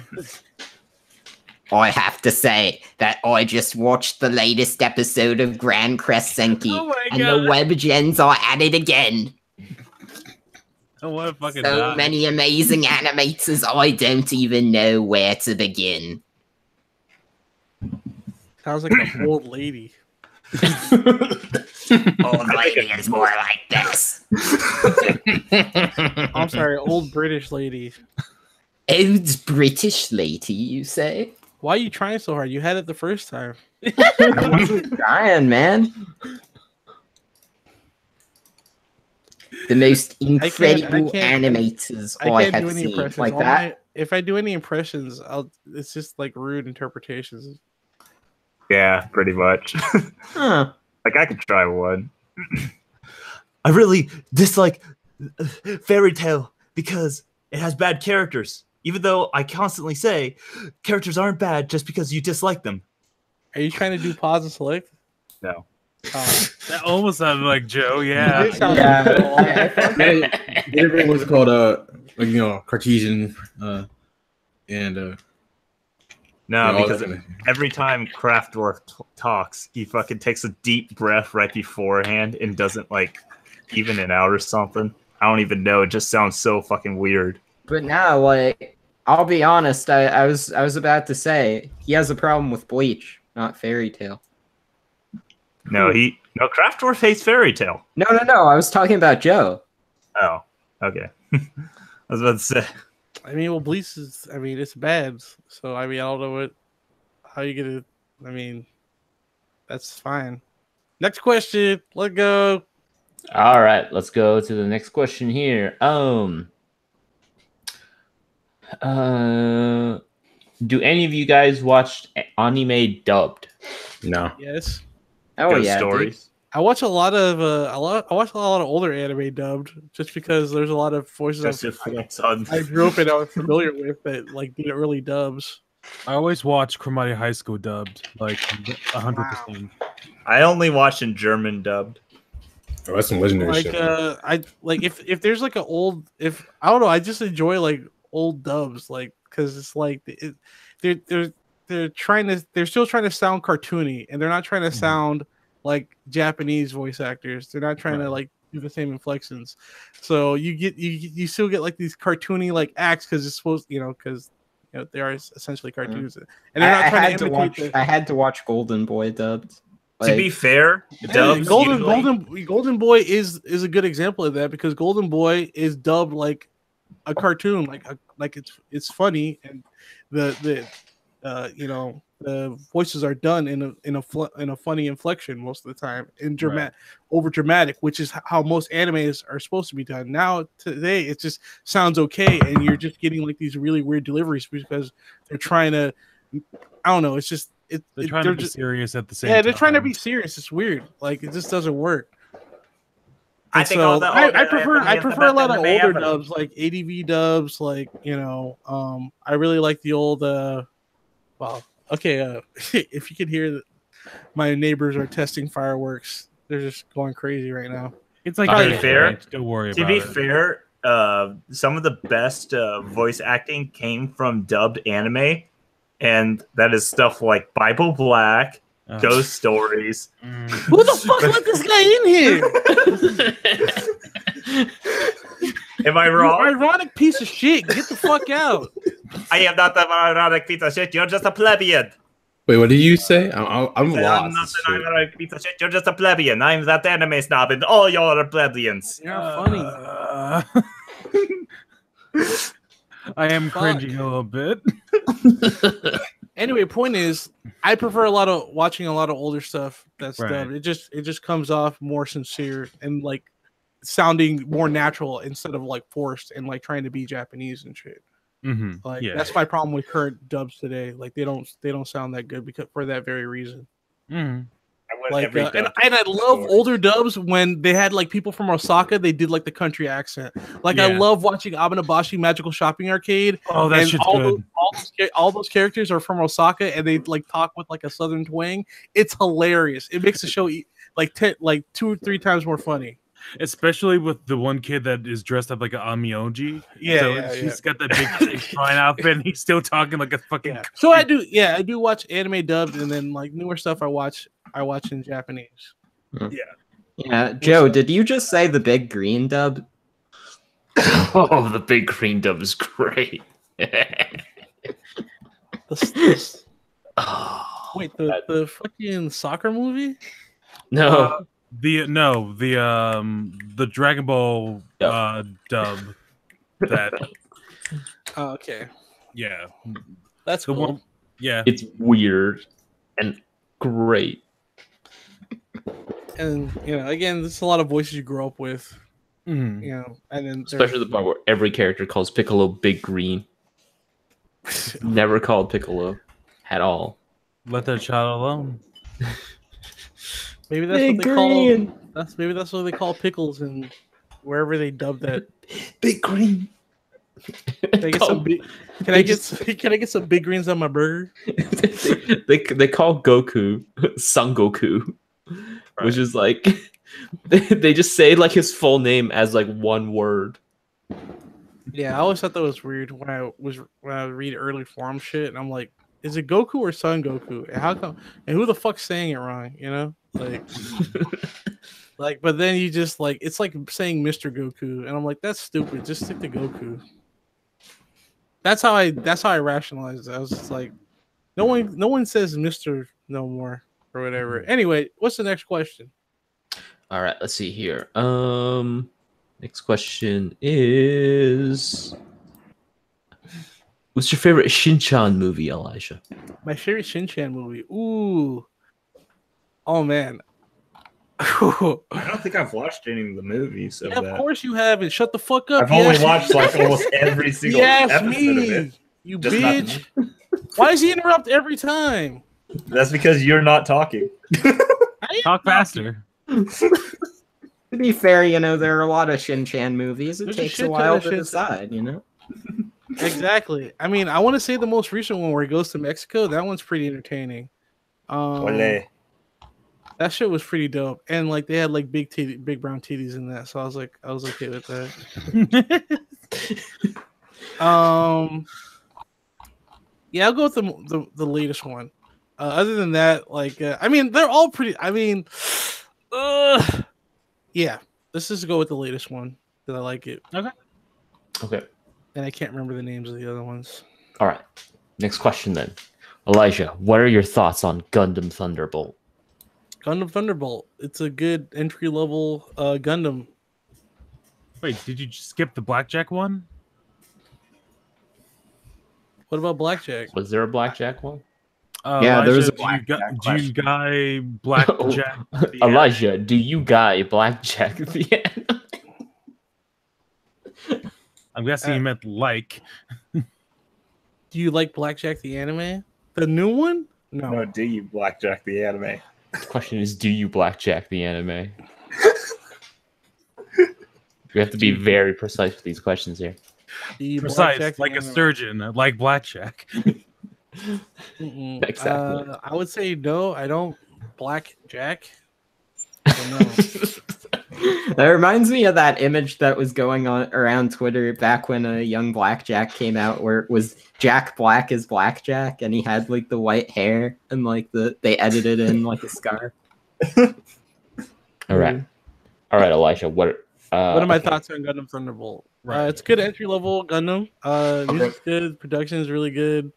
I have to say that I just watched the latest episode of Grand Crescenki, Oh my and God. the web gens are at it again. I want to fucking So die. many amazing animators, I don't even know where to begin. sounds like an old lady. Old lady is more like this. I'm sorry, old British lady. Old British lady, you say? Why are you trying so hard? You had it the first time. Ryan, man. The most incredible animators I have do any seen. impressions. Like that. If I do any impressions, it's just like rude interpretations. Yeah, pretty much. Huh. Like I could try one. I really dislike Fairy Tale because it has bad characters. Even though I constantly say characters aren't bad just because you dislike them. Are you trying to do pause and select? No. That almost sounded like Joe. Yeah. It sounds Whatever was it called? Like Cartesian, and No, all because that kinda- every time Kraftwerk talks, he fucking takes a deep breath right beforehand and doesn't like even it out or something. I don't even know. It just sounds so fucking weird. But now, like, I'll be honest. I was about to say he has a problem with Bleach, not Fairy Tale. No, Kraftwerk hates Fairy Tale. No. I was talking about Joe. Oh, okay. I was about to say. I mean, well, Bleach is. I mean, it's bad. So I mean, I don't know how you gonna. I mean, that's fine. Next question. Let's go. All right, let's go to the next question here. Do any of you guys watch anime dubbed? No. Yes. Oh Ghost yeah, Stories. I watch a lot of I watch a lot of older anime dubbed, just because there's a lot of voices Just to flex on. I grew up and I was familiar with that like did early dubs. I always watch Cromartie High School dubbed, like 100%. I only watch in German dubbed. Oh, that's some legendary Like shit. I like if there's like an old I don't know, I just enjoy like old dubs, like because it's like they're still trying to sound cartoony, and they're not trying to sound like Japanese voice actors. They're not trying to like do the same inflections. So you still get like these cartoony like acts because it's supposed because they are essentially cartoons, and they're not trying to imitate. I had to watch Golden Boy dubbed. To be fair, Yeah, dubs Golden Boy is a good example of that, because Golden Boy is dubbed like a cartoon, like it's funny, and the voices are done in a funny inflection most of the time, in over dramatic, which is how most animes are supposed to be done. Now today it just sounds okay, and you're just getting like these really weird deliveries because they're trying to, I don't know, it's just They're trying to be serious at the same time. yeah, they're trying to be serious. It's weird. Like it just doesn't work. I And think so all the I prefer a lot of older ever. dubs, like ADV dubs, like I really like the old if you can hear that my neighbors are testing fireworks. They're just going crazy right now. It's like To be fair, don't worry To about be it. fair, some of the best voice acting came from dubbed anime, and that is stuff like Bible Black, Ghost Stories. Who the fuck let this guy in here? Am I You wrong? ironic piece of shit. Get the fuck out. I am not an ironic piece of shit. You're just a plebeian. Wait, what did you say? I'm I'm lost. not an ironic piece of shit. You're just a plebeian. I'm that anime snob, and all y'all are plebeians. You're funny. I am cringing a little bit. Anyway, point is, I prefer watching a lot of older stuff that's Right. dubbed. It just comes off more sincere and like sounding more natural instead of like forced and like trying to be Japanese and shit. Mm-hmm. Like Yeah. that's my problem with current dubs today. Like they don't sound that good because for that very reason. Mm-hmm. I want Like every and dub I love story. older dubs when they had like people from Osaka. They did like the country accent. Like I Yeah. love watching Abanabashi Magical Shopping Arcade. Oh, that And shit's all good. all those characters are from Osaka, and they like talk with like a southern twang. It's hilarious. It makes the show like 2 or 3 times more funny. Especially with the one kid that is dressed up like an Amioji. Yeah, so yeah, he's got that big fine outfit, and he's still talking like a fucking. Yeah. So I do watch anime dubbed, and then like newer stuff I watch in Japanese. Yeah, Joe, did you just say the big green dub? Oh, the big green dub is great. Oh, Wait, the fucking soccer movie? no. The Dragon Ball dub. That Oh, okay, yeah. that's The cool. one Yeah. It's weird and great. And again, there's a lot of voices you grow up with. Mhm. And then Especially the part where every character calls Piccolo Big Green. Never called Piccolo at all. Let that child alone. maybe that's Big what they call. green. Maybe that's what they call pickles and wherever they dub that. Big green. Can I get some big? Can I get some big greens on my burger? they call Goku Son Goku, which is like they just say like his full name as like one word. Yeah, I always thought that was weird when I read early forum shit, and I'm like, is it Goku or Son Goku? And how come? And who the fuck's saying it wrong? Like, but then you just like it's like saying Mr. Goku, and I'm like, that's stupid. Just stick to Goku. That's how I rationalized it. I was just like, no one says Mr. no more or whatever. Anyway, what's the next question? All right, let's see here. Next question is, what's your favorite Shin-chan movie, Elijah? My favorite Shin-chan movie. Ooh. Oh man. I don't think I've watched any of the movies of Yeah, that. of course you haven't. Shut the fuck up. I've only watched like almost every single episode of it. You Just bitch. Why does he interrupt every time? That's because you're not talking. Talk faster. To be fair, there are a lot of Shin-chan movies. It There's a takes shit a ton while of to Shin-chan. decide, Exactly. I mean, I want to say the most recent one where he goes to Mexico. That one's pretty entertaining. Ole. That shit was pretty dope, and like they had like big brown titties in that, so I was okay with that. Yeah, I'll go with the latest one. Other than that, like I mean, they're all pretty. I mean, yeah, let's just go with the latest one that I like it. Okay. And I can't remember the names of the other ones. All right. Next question then. Elijah, what are your thoughts on Gundam Thunderbolt? Gundam Thunderbolt. It's a good entry level Gundam. Wait, did you skip the blackjack one? What about Blackjack? Was there a blackjack one? Yeah, there was a do you guy blackjack? the Elijah, do you guy blackjack the end? I'm guessing you meant like. Do you like Blackjack the anime? The new one? No, do you blackjack the anime? The question is, do you blackjack the anime? We have to be very precise with these questions here. Do you Precise, Blackjack the like a anime? surgeon, like blackjack. Exactly. I would say no. I don't blackjack. So no. That reminds me of that image that was going on around Twitter back when a young Blackjack came out, where it was Jack Black as Blackjack, and he had like the white hair and like they edited in like a scar. All right, Elijah. What are my thoughts on Gundam Thunderbolt? It's good entry level Gundam. Music's good. Production is really good.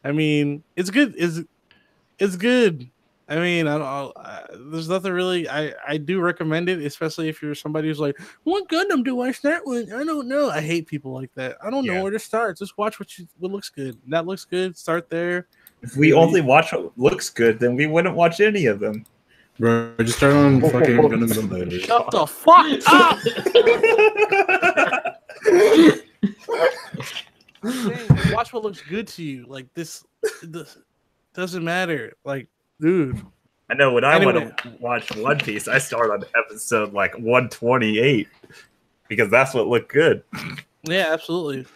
I mean, it's good. It's good. I mean, there's nothing really. I do recommend it, especially if you're somebody who's like, what Gundam do I start with? I don't know. I hate people like that. I don't know where to start. Just watch what looks good. That looks good. Start there. If we only watch what looks good, then we wouldn't watch any of them. Bro, just start on fucking Gundam Build. Shut the fuck up! Watch what looks good to you. Like this doesn't matter. Like, dude. I know when I want to watch One Piece, I start on episode like 128 because that's what looked good. Yeah, absolutely.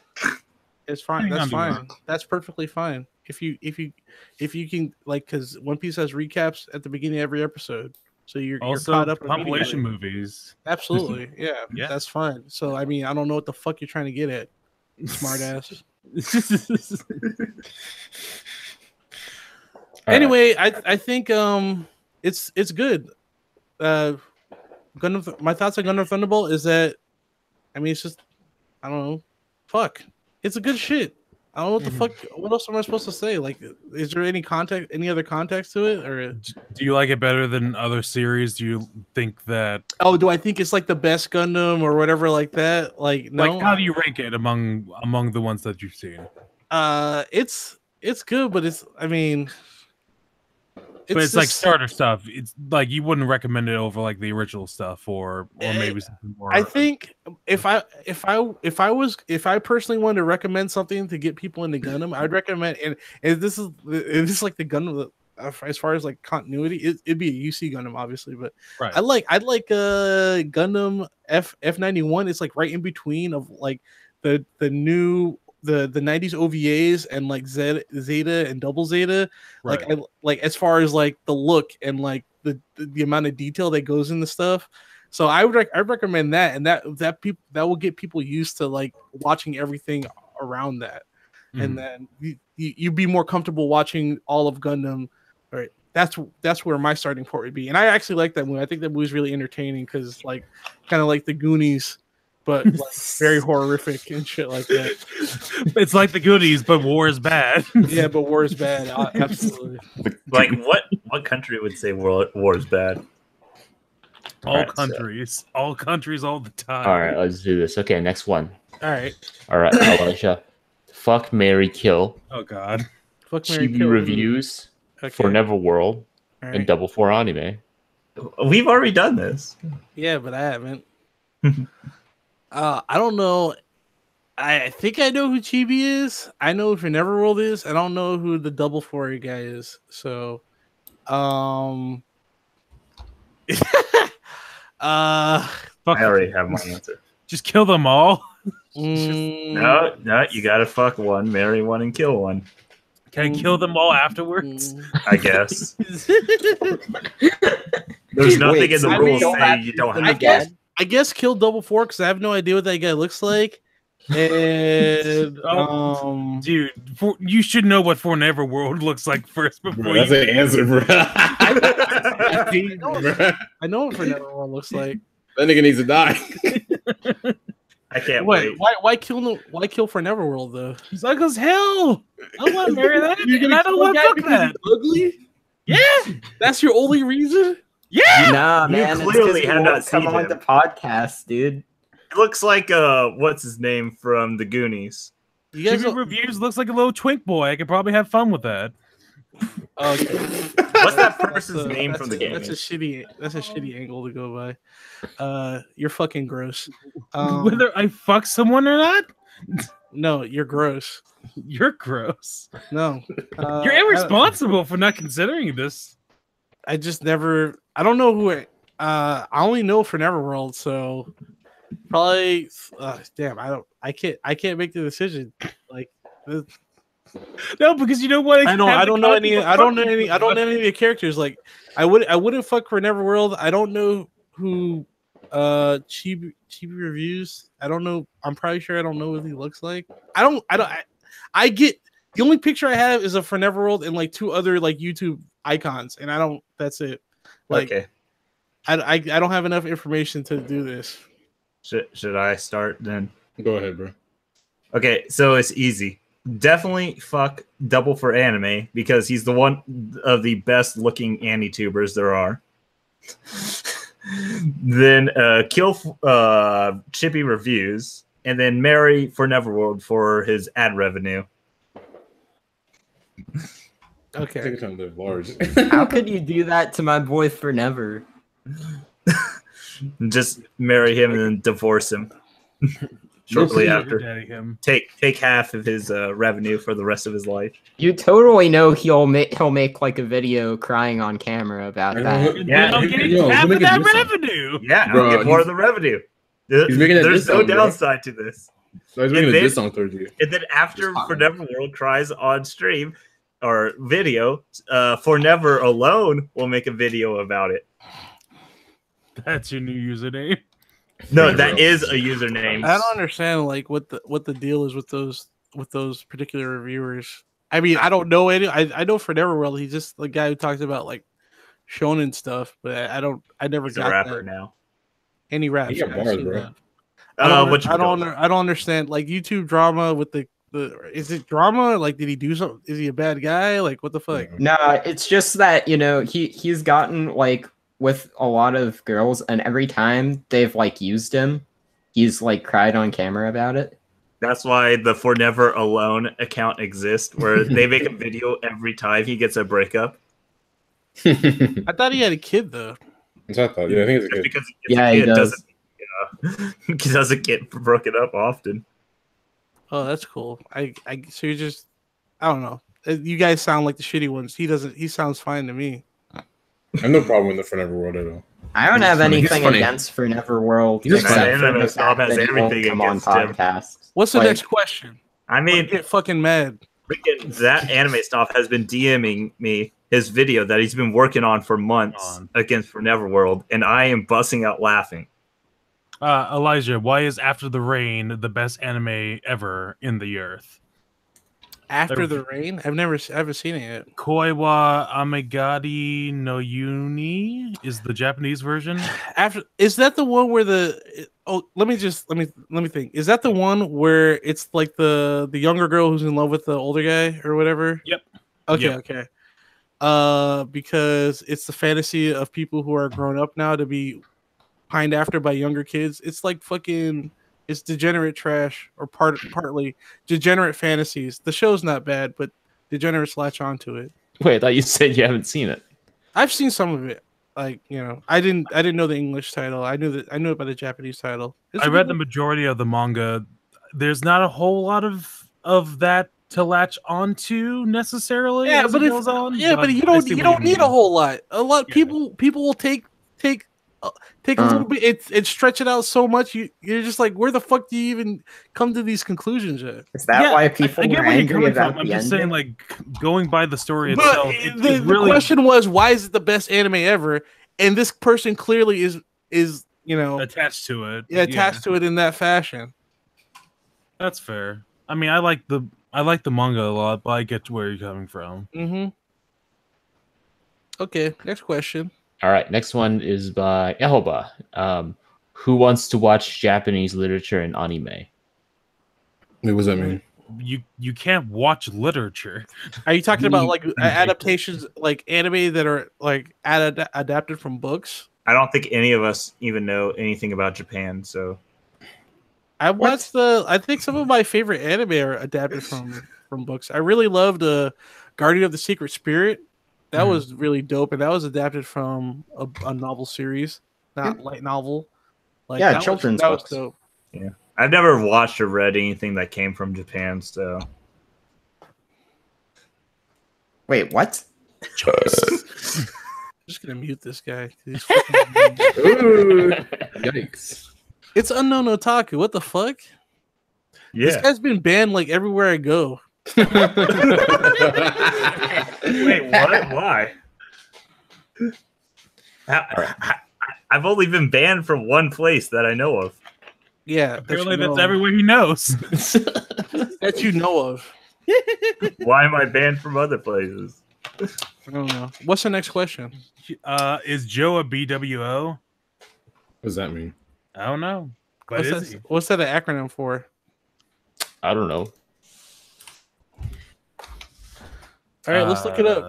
It's fine. That's fine. That's perfectly fine. If you can, like, because One Piece has recaps at the beginning of every episode, so you're caught up. Compilation movies. Absolutely, yeah, that's fine. So I mean, I don't know what the fuck you're trying to get at, smart ass. Anyway, I think it's good. Gundam. My thoughts on Gundam Thunderbolt is that, I mean, it's just, I don't know, fuck. It's a good shit. I don't know what the fuck. What else am I supposed to say? Like, is there any other context to it, or do you like it better than other series? Do you think that? Oh, do I think it's like the best Gundam or whatever like it's like how do you rank it among the ones that you've seen? It's it's good, but it's I mean, But it's like just- starter stuff. It's like you wouldn't recommend it over like the original stuff, or maybe something more. I think if I personally wanted to recommend something to get people into Gundam, I'd recommend and this is like the Gundam as far as like continuity, it'd be a UC Gundam obviously, but right. I'd like Gundam F91. It's like right in between of like the new the 90s OVAs and like Zeta and Double Zeta. Right. Like I like as far as like the look and like the amount of detail that goes into stuff. So I'd recommend that, and that will get people used to like watching everything around that, and then you'd be more comfortable watching all of Gundam. All right, that's where my starting point would be, and I actually like that movie. I think that movie's really entertaining because like kind of like the Goonies, but like very horrific and shit like that. It's like the Goonies, but war is bad. Yeah, but war is bad. Absolutely. Like what country would say war is bad? All Alright, countries, all the time. All right, let's do this. Okay, next one. All right. All right, Elijah. Fuck, marry, kill. Oh God. Fuck Mary Chibi Kill. reviews Okay. for Neverworld All and right. Double for Anime. We've already done this. Yeah, but I haven't. I don't know. I think I know who Chibi is. I know who Neverworld is. I don't know who the Double 4 guy is. So, Fuck. I already have my answer. Just kill them all. mm, No, you gotta fuck one, marry one, and kill one. Can I kill them all afterwards? I guess. There's nothing Wait, in the so rules we don't saying have you to don't kill have them to. again? I guess kill Double 4 because I have no idea what that guy looks like. And Dude, you should know what For Neverworld looks like first before Bro, that's you. an answer, bro. I know what Neverworld looks like. That nigga needs to die. I can't Wait, wait. why kill for Neverworld though? He's like as hell. I want to marry that. You're And I don't want to fuck that. Ugly? Yeah. That's your only reason? Yeah. Nah, You man. clearly it's 'cause have he not won't come seen on him. the podcast, dude. It looks like what's his name from the Goonies. You guys Chibi don't- Reviews looks like a little twink boy. I could probably have fun with that. Okay. What's that person's That's a- name that's from the a- That's Goonies? a shitty angle to go by. You're fucking gross. Whether I fuck someone or not, No, you're gross. you're gross. No, You're irresponsible for not considering this. I just never. I don't know who. I only know for Neverworld, so probably. Damn, I can't make the decision. Like, No, because you know what? I don't know any of the characters. Like, I wouldn't fuck for Neverworld. I don't know who Chibi Reviews. I don't know. I'm probably sure I don't know what he looks like. I get the only picture I have is of for Neverworld and like two other like YouTube icons, and I don't. That's it. Like, Okay. I don't have enough information to do this. Should I start then? Go ahead, bro. Okay, so it's easy. Definitely fuck Double for Anime because he's the one of the best looking Anitubers there are. Then kill Chippy Reviews, and then marry for Neverworld for his ad revenue. Okay. Take your time to live large. How could you do that to my boy for never? Just marry him and then divorce him shortly after. Him. Take half of his revenue for the rest of his life. You totally know he'll make like a video crying on camera about that. Yeah, I'm getting yo, half he'll of make a that diss song. revenue. Yeah, Bro, I'll get more he's- of the revenue. he's making a There's diss no song, bro. downside to this. So he's making a then- diss song towards you. And then after It's fine. For Never World cries on stream or video, For Never Alone will make a video about it. That's your new username. No, that is a username. I don't understand like what the deal is with those particular reviewers. I mean, I don't know any. I know for Neverworld, he's just the guy who talks about like shonen stuff, but I never He's a got rapper that. now. Any raps. He got I've bars, seen bro. that. I What you don't call it? I don't understand like YouTube drama with the is it drama? Like, did he do something? Is he a bad guy? Like, what the fuck? Nah, it's just that, you know, he's gotten like with a lot of girls, and every time they've like used him, he's like cried on camera about it. That's why the For Never Alone account exists, where they make a video every time he gets a breakup. I thought he had a kid though. That's what I thought. Yeah, I think it's a Just good. because he gets Yeah, a he kid does. he doesn't get broken up often. Oh, that's cool. So you're just, I don't know. You guys sound like the shitty ones. He doesn't. He sounds fine to me. I have no problem with the Forever World at all. I don't have funny. He's anything funny. against For Never World He's just except funny. for Anime the Snob fact has that he won't everything come on against him. podcasts. What's the Like, next question? I I mean, get fucking mad. freaking that anime stuff has been DMing me his video that he's been working on for months against For Never World, and I am busting out laughing. Elijah, why is After the Rain the best anime ever in the earth? After the Rain? I haven't seen it yet. Koiwa Amegari no Yuni is the Japanese version. Is that the one where let me think. Is that the one where it's like the younger girl who's in love with the older guy or whatever? Yep. Okay, Yep. okay. Because it's the fantasy of people who are grown up now to be pined after by younger kids. It's like fucking, it's degenerate trash or partly degenerate fantasies. The show's not bad, but degenerates latch onto it. Wait, I thought you said you haven't seen it. I've seen some of it. Like, I didn't know the English title. I knew it by the Japanese title. I read the majority of the manga. There's not a whole lot of that to latch onto necessarily. Yeah, as but it goes on, but you I see don't what need mean. a whole lot. A lot Yeah. people will take a little bit. It stretch it out so much. You're just like, where the fuck do you even come to these conclusions at? is that why people I get were where you're angry coming about from. I'm the just ending? saying, like, going by the story But itself. the question was, why is it the best anime ever? And this person clearly is attached to it. attached to it in that fashion. That's fair. I mean, I like the manga a lot, but I get where you're coming from. Mm-hmm. Okay, next question. All right, next one is by Ehoba. Who wants to watch Japanese literature and anime? Wait, what does that mean? You can't watch literature. Are you talking about like adaptations, like anime that are like adapted from books? I don't think any of us even know anything about Japan, so I watched I think some of my favorite anime are adapted from books. I really loved Guardian of the Secret Spirit. That was really dope, and that was adapted from a novel series, not light novel. Like, Yeah, that children's that was books. dope. yeah. I've never watched or read anything that came from Japan, so Wait, what? I'm just gonna mute this guy. He's Ooh, yikes! It's unknown otaku. What the fuck? This yeah. guy's been banned like everywhere I go. Wait, what? Why? I've only been banned from one place that I know of. Yeah, Apparently, that's everywhere he knows. that you know of. Why am I banned from other places? I don't know. What's the next question? Is Joe a BWO? What does that mean? I don't know. But What's that an acronym for? I don't know. All right, let's look it up.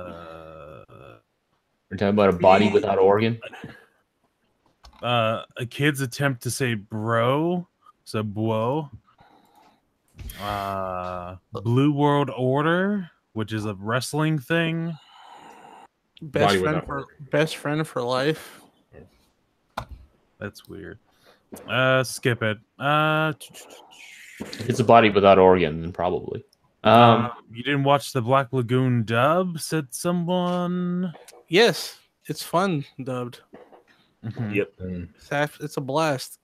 We're talking about a body without organ. A kid's attempt to say bro, so bro. Blue World Order, which is a wrestling thing. Best friend for life. That's weird. Skip it. If it's a body without organ, then probably. You didn't watch the Black Lagoon dub? Said someone. Yes, it's fun dubbed. Yep. It's a blast.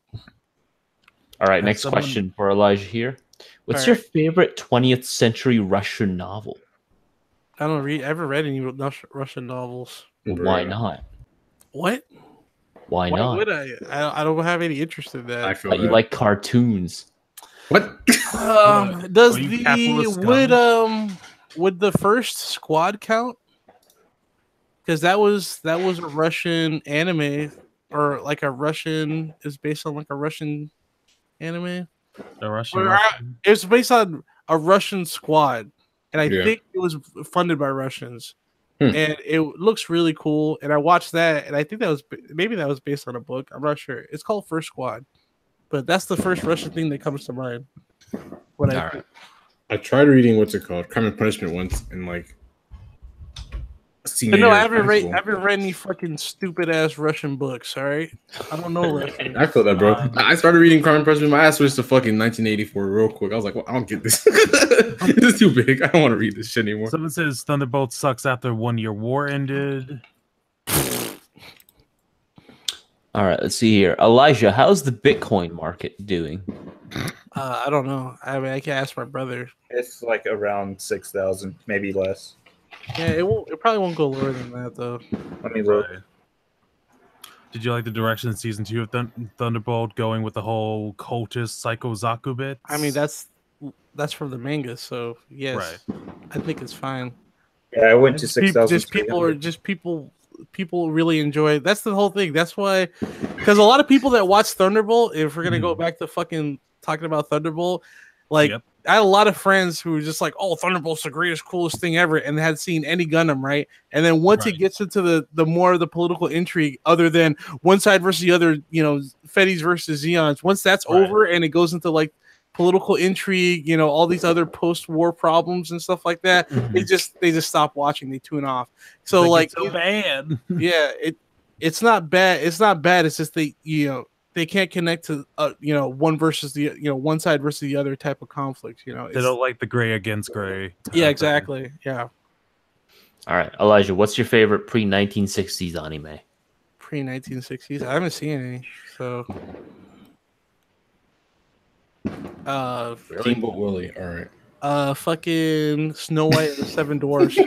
All right, next question for Elijah here. What's your favorite 20th century Russian novel? I don't read. Ever read any Russian novels? Why not? What? Why not? Would I? I don't have any interest in that. I feel But you like cartoons. What? Does would the first Squad count? Because that was a Russian anime, or like a Russian is based on like a Russian anime. The Russian. It's based on a Russian squad, and I think it was funded by Russians, and it looks really cool. And I watched that, and I think that was based on a book. I'm not sure. It's called First Squad, but that's the first Russian thing that comes to mind. what All I right. think. I tried reading what's it called, Crime and Punishment once in like senior But no, year I of haven't high read. school. I haven't read any fucking stupid ass Russian books. All right, I don't know Russian. I feel that, bro. I started reading Crime and Punishment. My ass switched to fucking 1984 real quick. I was like, well, I don't get this. This is too big. I don't want to read this shit anymore. Someone says Thunderbolt sucks after 1 year war ended. All right, let's see here. Elijah, how's the Bitcoin market doing? I don't know. I mean, I can ask my brother. It's like around 6,000, maybe less. Yeah, it won't. It probably won't go lower than that though. Let me look. Did you like the direction in season 2 of Thunderbolt going with the whole cultist Psycho Zaku bit? I mean, that's from the manga, so yes, Right. I think it's fine. Yeah, I went to Just peop- 6,000. just people are just people really enjoy it. That's the whole thing. That's why, because a lot of people that watch Thunderbolt, if we're gonna go back to fucking talking about Thunderbolt, like Yep. I had a lot of friends who were just like, "Oh, Thunderbolt's the greatest, coolest thing ever," and had seen any Gundam, right? And then once Right. it gets into the more of the political intrigue, other than one side versus the other, Fetties versus Zeons, once that's Right. over and it goes into like political intrigue, all these other post-war problems and stuff like that, they just stop watching, they tune off. So like it's so bad. yeah, it's not bad. It's not bad. It's just they can't connect to one versus the one side versus the other type of conflict. They It's, don't like the gray against gray. yeah, exactly. Yeah, All right, Elijah, what's your favorite pre-1960s anime? pre-1960s. I haven't seen any. So, Steamboat Willie. All right. fucking Snow White and the Seven Dwarfs.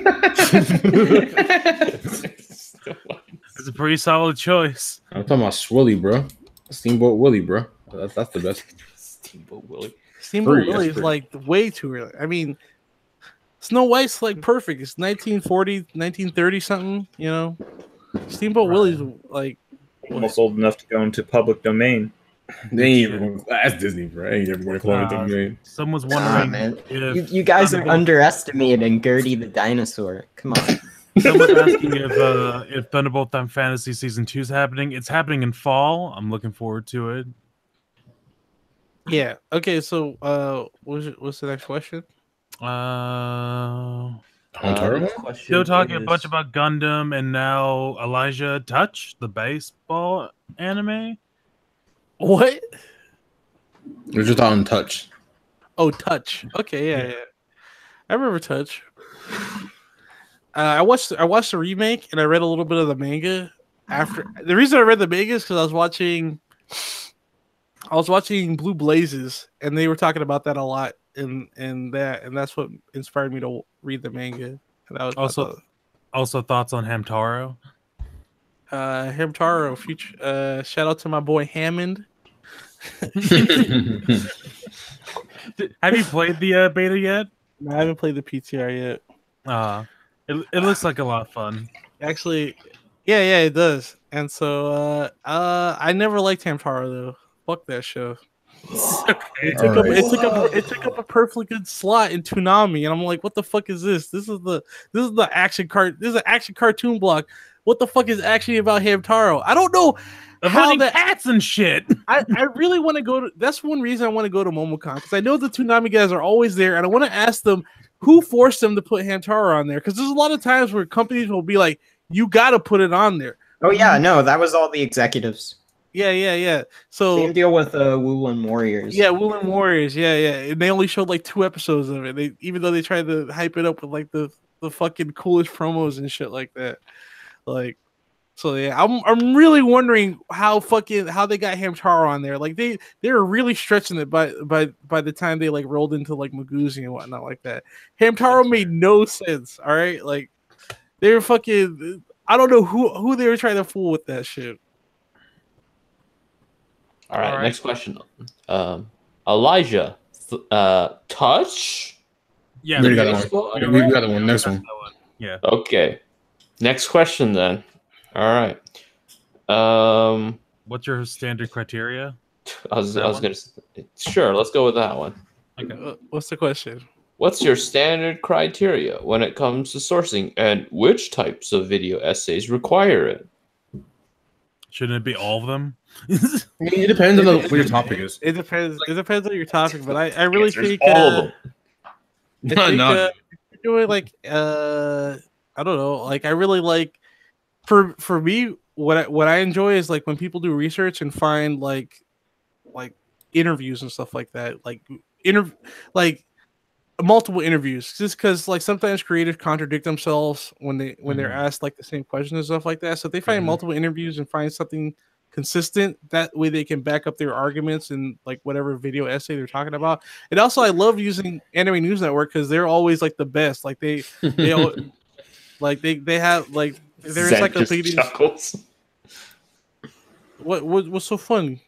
It's a pretty solid choice. I'm talking about Swilly, bro. Steamboat Willie, bro. That's the best. Steamboat Willie. Steamboat Free, Willie that's is like way too early. I mean, Snow White's like perfect. It's 1940, 1930 something. Steamboat Willie's like Almost old enough to go into public domain. They ain't even. That's Disney, bro. Ain't ever going to call it Nah. them. Someone's Ah, wondering man. if You guys are Thunderbolt- underestimating Gertie the dinosaur. Come on. Someone's asking if Thunderbolt Time Fantasy Season 2 is happening. It's happening in fall. I'm looking forward to it. yeah. Okay, so what's the next question? Uh, Hontaro? still talking a bunch about Gundam, and now Elijah Touch, the baseball anime. What? We're just on Touch. Oh, Touch. Okay, yeah. I remember Touch. I watched the remake and I read a little bit of the manga after. The reason I read the manga is because I was watching Blue Blazes and they were talking about that a lot in that, and that's what inspired me to read the manga. And that was Also, thoughts on Hamtaro? Hamtaro. Future. Shout out to my boy Hammond. Have you played the beta yet? I haven't played the PTR yet. It looks like a lot of fun. Actually, yeah, it does. And so, I never liked Hamtaro though. Fuck that show. It took up a perfectly good slot in Toonami, and I'm like, what the fuck is this? This is the action cart. This is an action cartoon block. What the fuck is actually about Hamtaro? I don't know. Running cats and shit. I really want to go to. That's one reason I want to go to MomoCon, because I know the Toonami guys are always there, and I want to ask them who forced them to put Hamtaro on there. Because there's a lot of times where companies will be like, "You got to put it on there." Oh yeah, no, that was all the executives. Yeah. So Same deal with Woolen Warriors. yeah, Woolen Warriors. Yeah. And they only showed like 2 episodes of it. Even though they tried to hype it up with like the fucking coolest promos and shit like that. Like, so yeah, I'm really wondering how they got Hamtaro on there. Like they were really stretching it by the time they like rolled into like Maguzi and whatnot like that. Hamtaro made no sense. All right, like they were fucking. I don't know who they were trying to fool with that shit. All right, next question. Elijah, Touch? Yeah, We got baseball one. anime? We got the one. Next one. Yeah. Okay. Next question then. All right. What's your standard criteria? I was gonna sure. Let's go with that one. Okay. What's the question? What's your standard criteria when it comes to sourcing, and which types of video essays require it? Shouldn't it be all of them? I mean, it depends on what your topic is. It depends. It depends on your topic, but I really Answers think all of them. I think, No. if you're doing like I don't know, like I really like for me what I enjoy is like when people do research and find like interviews and stuff like that, like multiple interviews, just because like sometimes creators contradict themselves when they're asked like the same question and stuff like that. So if they find multiple interviews and find something consistent, that way they can back up their arguments in like whatever video essay they're talking about. And also I love using Anime News Network because they're always like the best. Like they like they have like their Zen just encyclopedias. chuckles. What's so funny?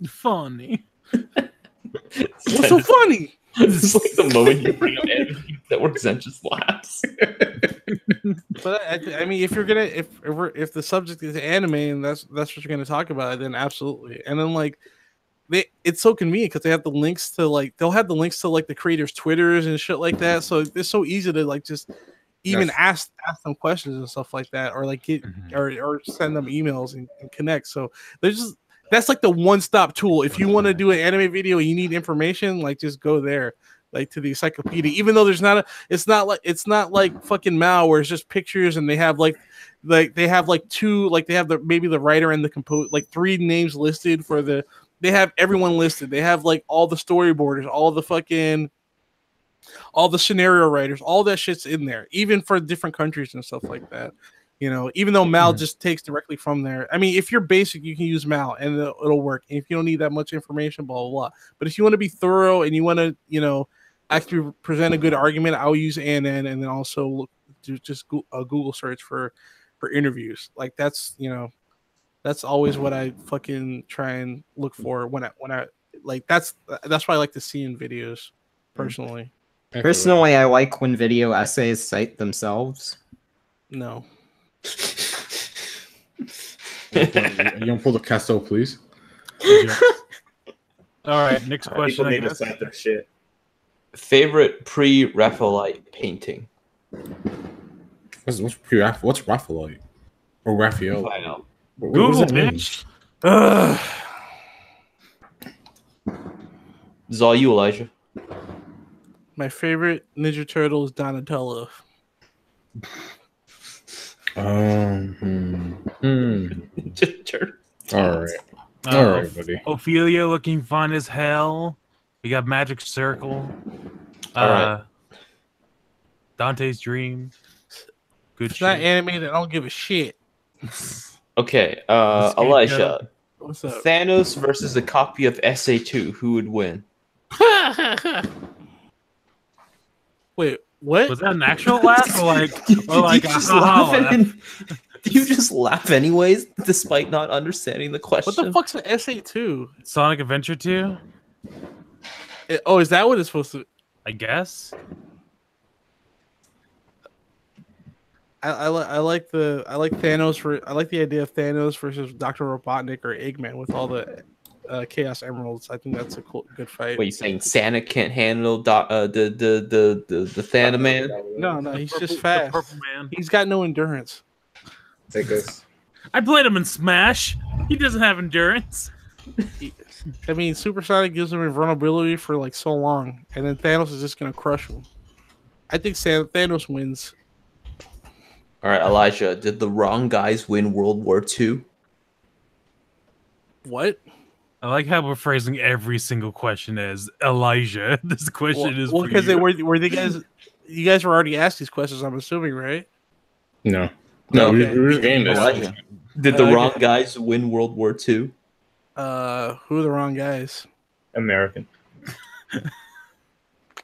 Funny. What's so funny? It's like the moment you bring up Anime Network, Zen just laughs. But I mean, if you're gonna if the subject is anime and that's what you're gonna talk about, then absolutely. And then like it's so convenient because they have the links to they'll have the links to like the creators' Twitters and shit like that. So it's so easy to like just even ask them questions and stuff like that, or like get or send them emails and connect. So there's just that's like the one-stop tool. If you want to do an anime video and you need information, like just go there, like to the encyclopedia. Even though there's it's not like fucking Mao where it's just pictures and they have they have maybe the writer and the compose like 3 names listed for they have everyone listed. They have like all the storyboarders, all the scenario writers, all that shit's in there, even for different countries and stuff like that. You know, even though Mal just takes directly from there. I mean, if you're basic, you can use Mal and it'll work. If you don't need that much information, blah, blah, blah. But if you want to be thorough and you want to, you know, actually present a good argument, I'll use ANN and then also look, do just a Google search for interviews. Like that's, you know, that's always what I fucking try and look for when I like, that's what I like to see in videos personally. Personally, I like when video essays cite themselves. No. You don't pull the Casto, please. All right, next question. People need to cite their shit. Favorite pre-Raphaelite painting? What's Raphaelite? Or Raphael? I know. What does that mean? Bitch. This is all you, Elijah. My favorite Ninja Turtle is Donatello. All right, buddy. Ophelia looking fun as hell. We got Magic Circle. All right. Dante's Dream. Good It's shit. not animated. I don't give a shit. Okay, Elijah. What's up? Thanos versus a copy of SA2. Who would win? Wait, what? Was that an actual laugh or like Did you a just ha-ha laugh laugh? Do you just laugh anyways, despite not understanding the question? What the fuck's an SA2? Sonic Adventure 2? Oh, is that what it's supposed to? I guess. I like Thanos I like the idea of Thanos versus Dr. Robotnik or Eggman with all the Chaos Emeralds. I think that's a good fight. Wait, you saying Santa can't handle the Thanaman? No, he's just The fast. Purple Man. He's got no endurance. Take this. I played him in Smash. He doesn't have endurance. I mean, Supersonic gives him invulnerability for like so long, and then Thanos is just gonna crush him. I think Thanos wins. All right, Elijah. Did the wrong guys win World War II? What? I like how we're phrasing every single question as Elijah. This question is for because you. they were the guys. You guys were already asked these questions. I'm assuming, right? No, Okay. we're just getting this. Elijah. Did the wrong guys win World War II? Who are the wrong guys? American.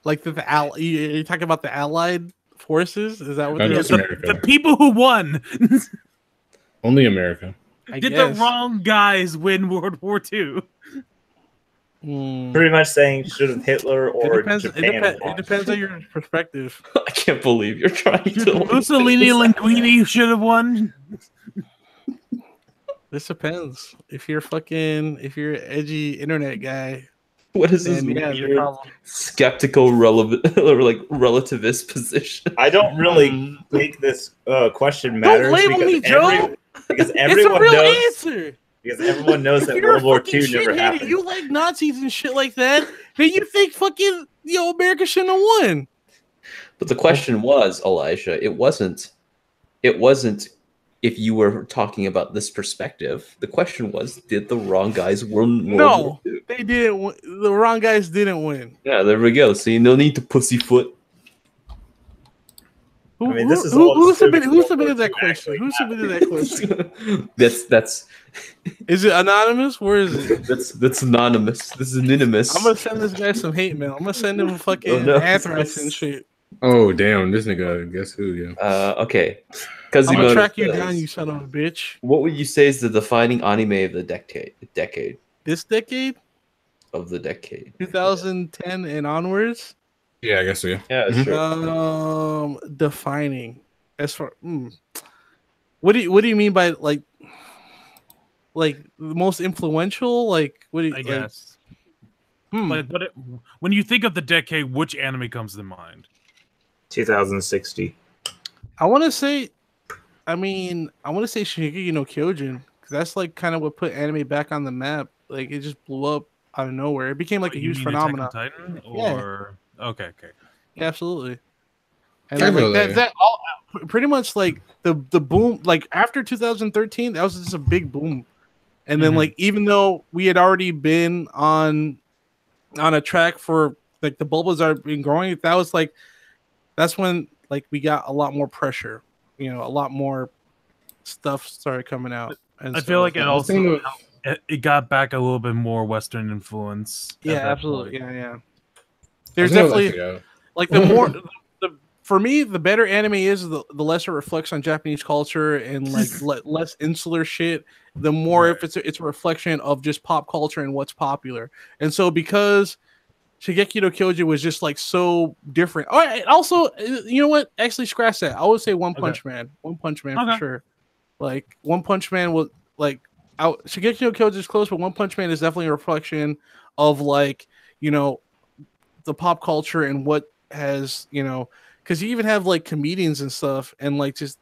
Like you're talking about the Allied forces? Is that what No, they're just saying? America. The people who won. Only America. I Did guess. the wrong guys win World War II? Pretty much saying should have Hitler or It depends. Japan. It depends on your perspective. I can't believe you're trying to. Mussolini Linguini should have won. This depends. If you're an edgy internet guy, What is this then yeah, weird the problem. skeptical relevant or like relativist position? I don't really think this question matters Don't label me, Joe. because It's a everyone real knows answer. Because everyone knows that You're World a War fucking II never shithead. happened. You like Nazis and shit like that. Then you think fucking America shouldn't have won. But the question was, Elijah, it wasn't if you were talking about this perspective. The question was, did the wrong guys win World War No, II? they didn't. The wrong guys didn't win. Yeah, there we go. See, no need to pussyfoot. Who, I mean, this is all who assuming submitted World that War II question? actually Who submitted that question? that's Is it anonymous? Where is it? that's anonymous. This is anonymous. I'm gonna send this guy some hate mail. I'm gonna send him fucking Oh, no. anthrax and shit. Oh damn, this nigga. Guess who? Yeah. Okay. I'm gonna Kazimoto track you says, down, you son of a bitch. what would you say is the defining anime of the decade This decade, of the decade? 2010 and onwards. Yeah, I guess so. Yeah. Yeah, Mhm. sure. Defining as far. What do you mean by like the most influential? Like what do you? I like, guess. When you think of the decade, which anime comes to mind? 2060. I want to say, I want to say Shingeki no Kyojin because that's like kind of what put anime back on the map. Like it just blew up out of nowhere. It became like a You huge mean Attack on phenomenon. Titan, Yeah. or okay. Yeah, absolutely. And then, like Definitely. that all pretty much like the boom like after 2013 that was just a big boom. And then Mhm. like even though we had already been on a track for like the bubbles are been growing, that's when like we got a lot more pressure, a lot more stuff started coming out. And I so, feel like it The also thing with- it got back a little bit more Western influence. at yeah, that absolutely. point. Yeah. There's I think definitely that's like the more for me, the better anime is, the less it reflects on Japanese culture and like less insular shit. The more Right. if it's a reflection of just pop culture and what's popular. And so because Shigeki no Kyojin was just like so different. Oh, and also, you know what? Actually, scratch that. I would say One Punch Man. One Punch Man for Okay. sure. Like One Punch Man was like out. Shigeki no Kyojin is close, but One Punch Man is definitely a reflection of like the pop culture and what has because you even have like comedians and stuff and like just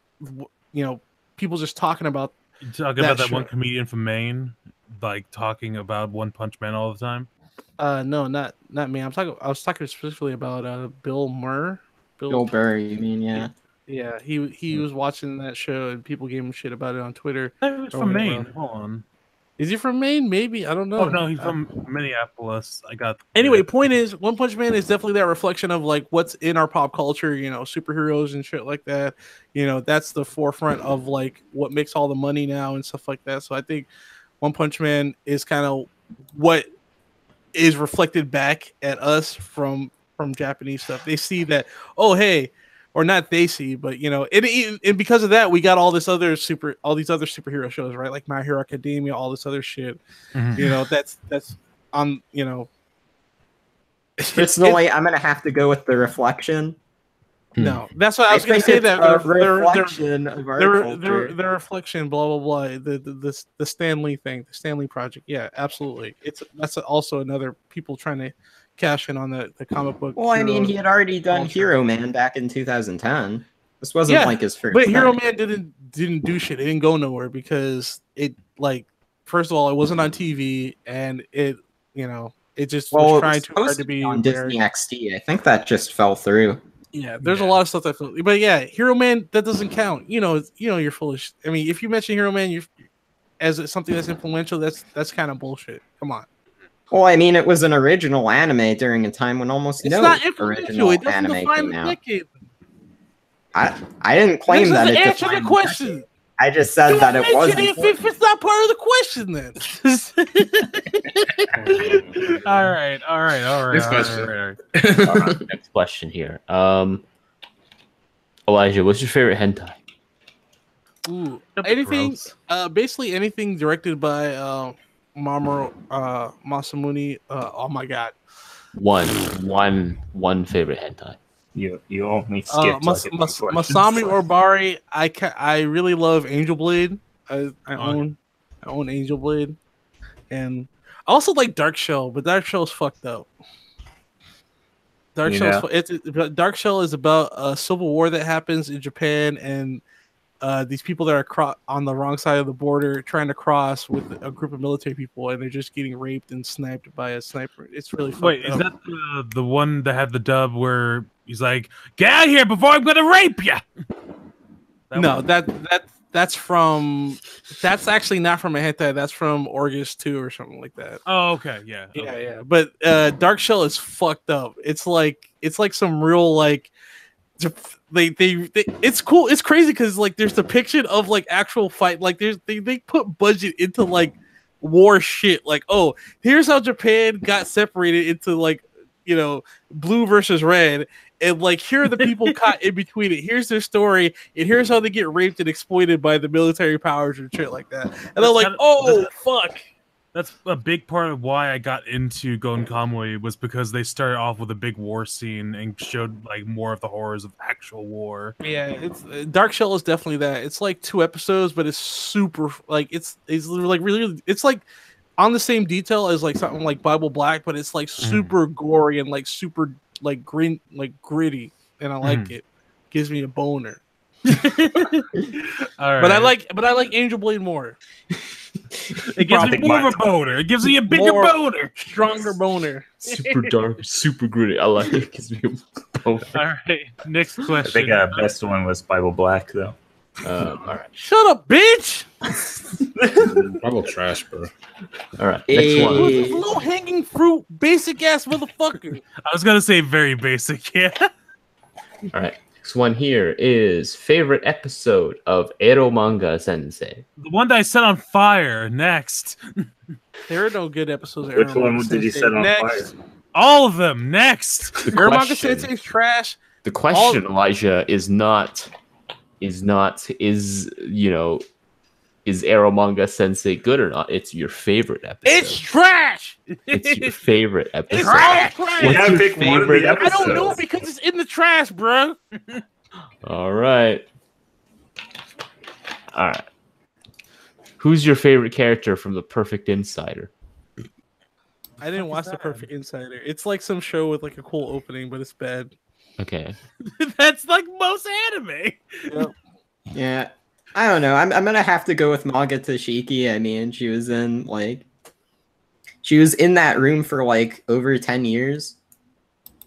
people just talking about You talking about That that one show. comedian from Maine, like talking about One Punch Man all the time? no, not me. I was talking specifically about Bill Murr. Bill Burr, you mean? Yeah. Yeah, he was watching that show and people gave him shit about it on Twitter. He was Oh, from yeah, Maine. well. Hold on. Is he from Maine? Maybe, I don't know. Oh no, he's from Minneapolis. I got. Anyway, point is, One Punch Man is definitely that reflection of like what's in our pop culture, superheroes and shit like that. That's the forefront of like what makes all the money now and stuff like that. So I think One Punch Man is kind of what is reflected back at us from Japanese stuff. They see that, oh hey, or not they see, but and because of that, we got all these other superhero shows, right? Like My Hero Academia, all this other shit. Mhm. That's on Personally, I'm gonna have to go with the reflection. No, that's what I was going to think say. it's That a they're reflection of our culture. their reflection, blah blah blah. The Stan Lee thing, the Stan Lee project. Yeah, absolutely. That's also another people trying to cash in on the comic book. Well, I mean, hero he had already done culture. Hero Man back in 2010. This wasn't Yeah, like his first. But Hero thing. Man didn't do shit. It didn't go nowhere because it first of all, it wasn't on TV, and it just Well, was it trying was too hard supposed to to be be on American. Disney XD. I think that just fell through. Yeah, there's a Yeah. lot of stuff but yeah, Hero Man, that doesn't count. You're foolish. I mean, if you mention Hero Man, you as something that's influential, that's kind of bullshit. Come on, Well, I mean, it was an original anime during a time when almost it's no not influential. original It doesn't anime define came the out. decade. I didn't claim This that doesn't it answer the defined question. decade. I just said that it was. Mention if it's not part of the question, then. all right. Next question. All right. All right, next question here. Elijah, what's your favorite hentai? Ooh, That'd be anything, gross. basically anything directed by Mamoru Masamune. Oh my god, One favorite hentai. You only skipped like a few questions. Masami Orbari. I really love Angel Blade. I Okay. own Angel Blade, and I also like Dark Shell, but Dark Shell's fucked up. Dark You Shell's know? Dark Shell is about a civil war that happens in Japan, and these people that are on the wrong side of the border trying to cross with a group of military people, and they're just getting raped and sniped by a sniper. It's really Wait, fucked is up. that the one that had the dub where he's like, "Get out of here before I'm gonna rape you"? No, that's actually not from a hentai. That's from Orgus 2 or something like that. Oh, okay, yeah, Yeah, okay. yeah. But Dark Shell is fucked up. It's like some real like they it's cool. It's crazy because like there's depiction of like actual fight. Like they put budget into like war shit. Like, oh, here's how Japan got separated into like, you know, blue versus red. And like, here are the people caught in between it. Here's their story, and here's how they get raped and exploited by the military powers and shit like that. And I'm like, oh fuck. That's a big part of why I got into Gon Kamui, was because they started off with a big war scene and showed like more of the horrors of actual war. Yeah, it's Dark Shell is definitely that. It's like 2 episodes, but it's super like it's like really, it's like on the same detail as like something like Bible Black, but it's like super gory and like super like green, like gritty, and I like it. Gives me a boner. All right. But I like Angel Blade more. It gives me more of a boner. It gives me a bigger boner. Stronger boner. Super dark, super gritty. I like it. It gives me a boner. All right. Next question. I think best one was Bible Black though. All right. Shut up, bitch. Bible trash, bro. All right. Next one. Low hanging fruit, basic ass motherfucker. I was gonna say very basic, yeah. All right. Next one here is favorite episode of Ero Manga Sensei. The one that I set on fire. Next. There are no good episodes. Of Which Ero one Manga did you Sensei. set on Next. fire? All of them. Next. The Ero Manga question, Sensei is trash. the question, Elijah, is is Ero Manga Sensei good or not? It's your favorite episode. It's trash. It's your favorite episode. It's trash. What's You gotta your pick one of the favorite I don't know episode? because it's in the trash, bro. All right. All right. Who's your favorite character from The Perfect Insider? I didn't watch The Perfect Insider. It's like some show with like a cool opening, but it's bad. Okay. That's like most anime. Yep. Yeah, I don't know. I'm gonna have to go with Manga Toshiki. I mean, she was in that room for like over 10 years.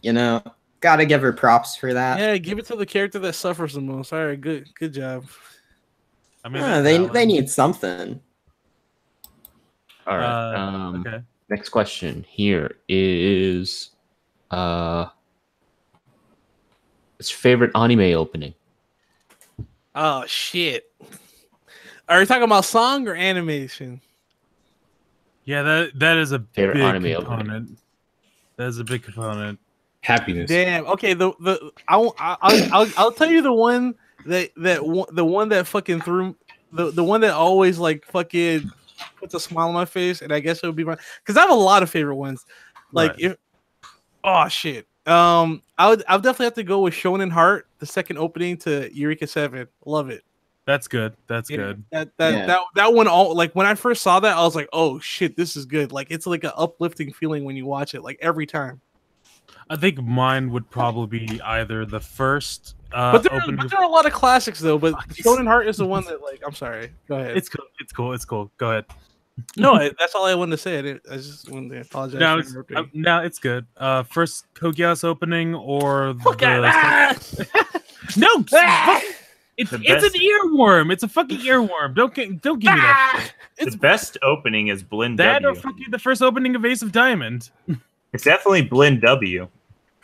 You know, gotta give her props for that. Yeah, give it to the character that suffers the most. All right, good job. I mean, They need something. All right. Okay. Next question here is it's your favorite anime opening. Oh shit. Are you talking about song or animation? Yeah, that is a Favorite big anime component. opening. That is a big component. Happiness. Damn. Okay. I'll tell you the one the one that fucking threw the one that always like fucking puts a smile on my face, and I guess it would be my, because I have a lot of favorite ones. Like Right. if oh shit. I'll definitely have to go with Shonen Heart, the second opening to Eureka 7. Love it. That's good. That's Yeah, good. That one, all like when I first saw that, I was like, oh shit, this is good. Like it's like an uplifting feeling when you watch it, like every time. I think mine would probably be either the first But there opening. are a lot of classics though. But Shonen Heart is the one that, like, I'm sorry. Go ahead. It's cool. It's cool. It's cool. Go ahead. No, that's all I wanted to say. I just wanted to apologize. No, for it's, interrupting. no, it's good. First Kogias opening or Fuck the no. it's The an best- earworm. It's a fucking earworm. Don't give me that. The best opening is Blend That W. or fucking the first opening of Ace of Diamond. It's definitely Blend W. All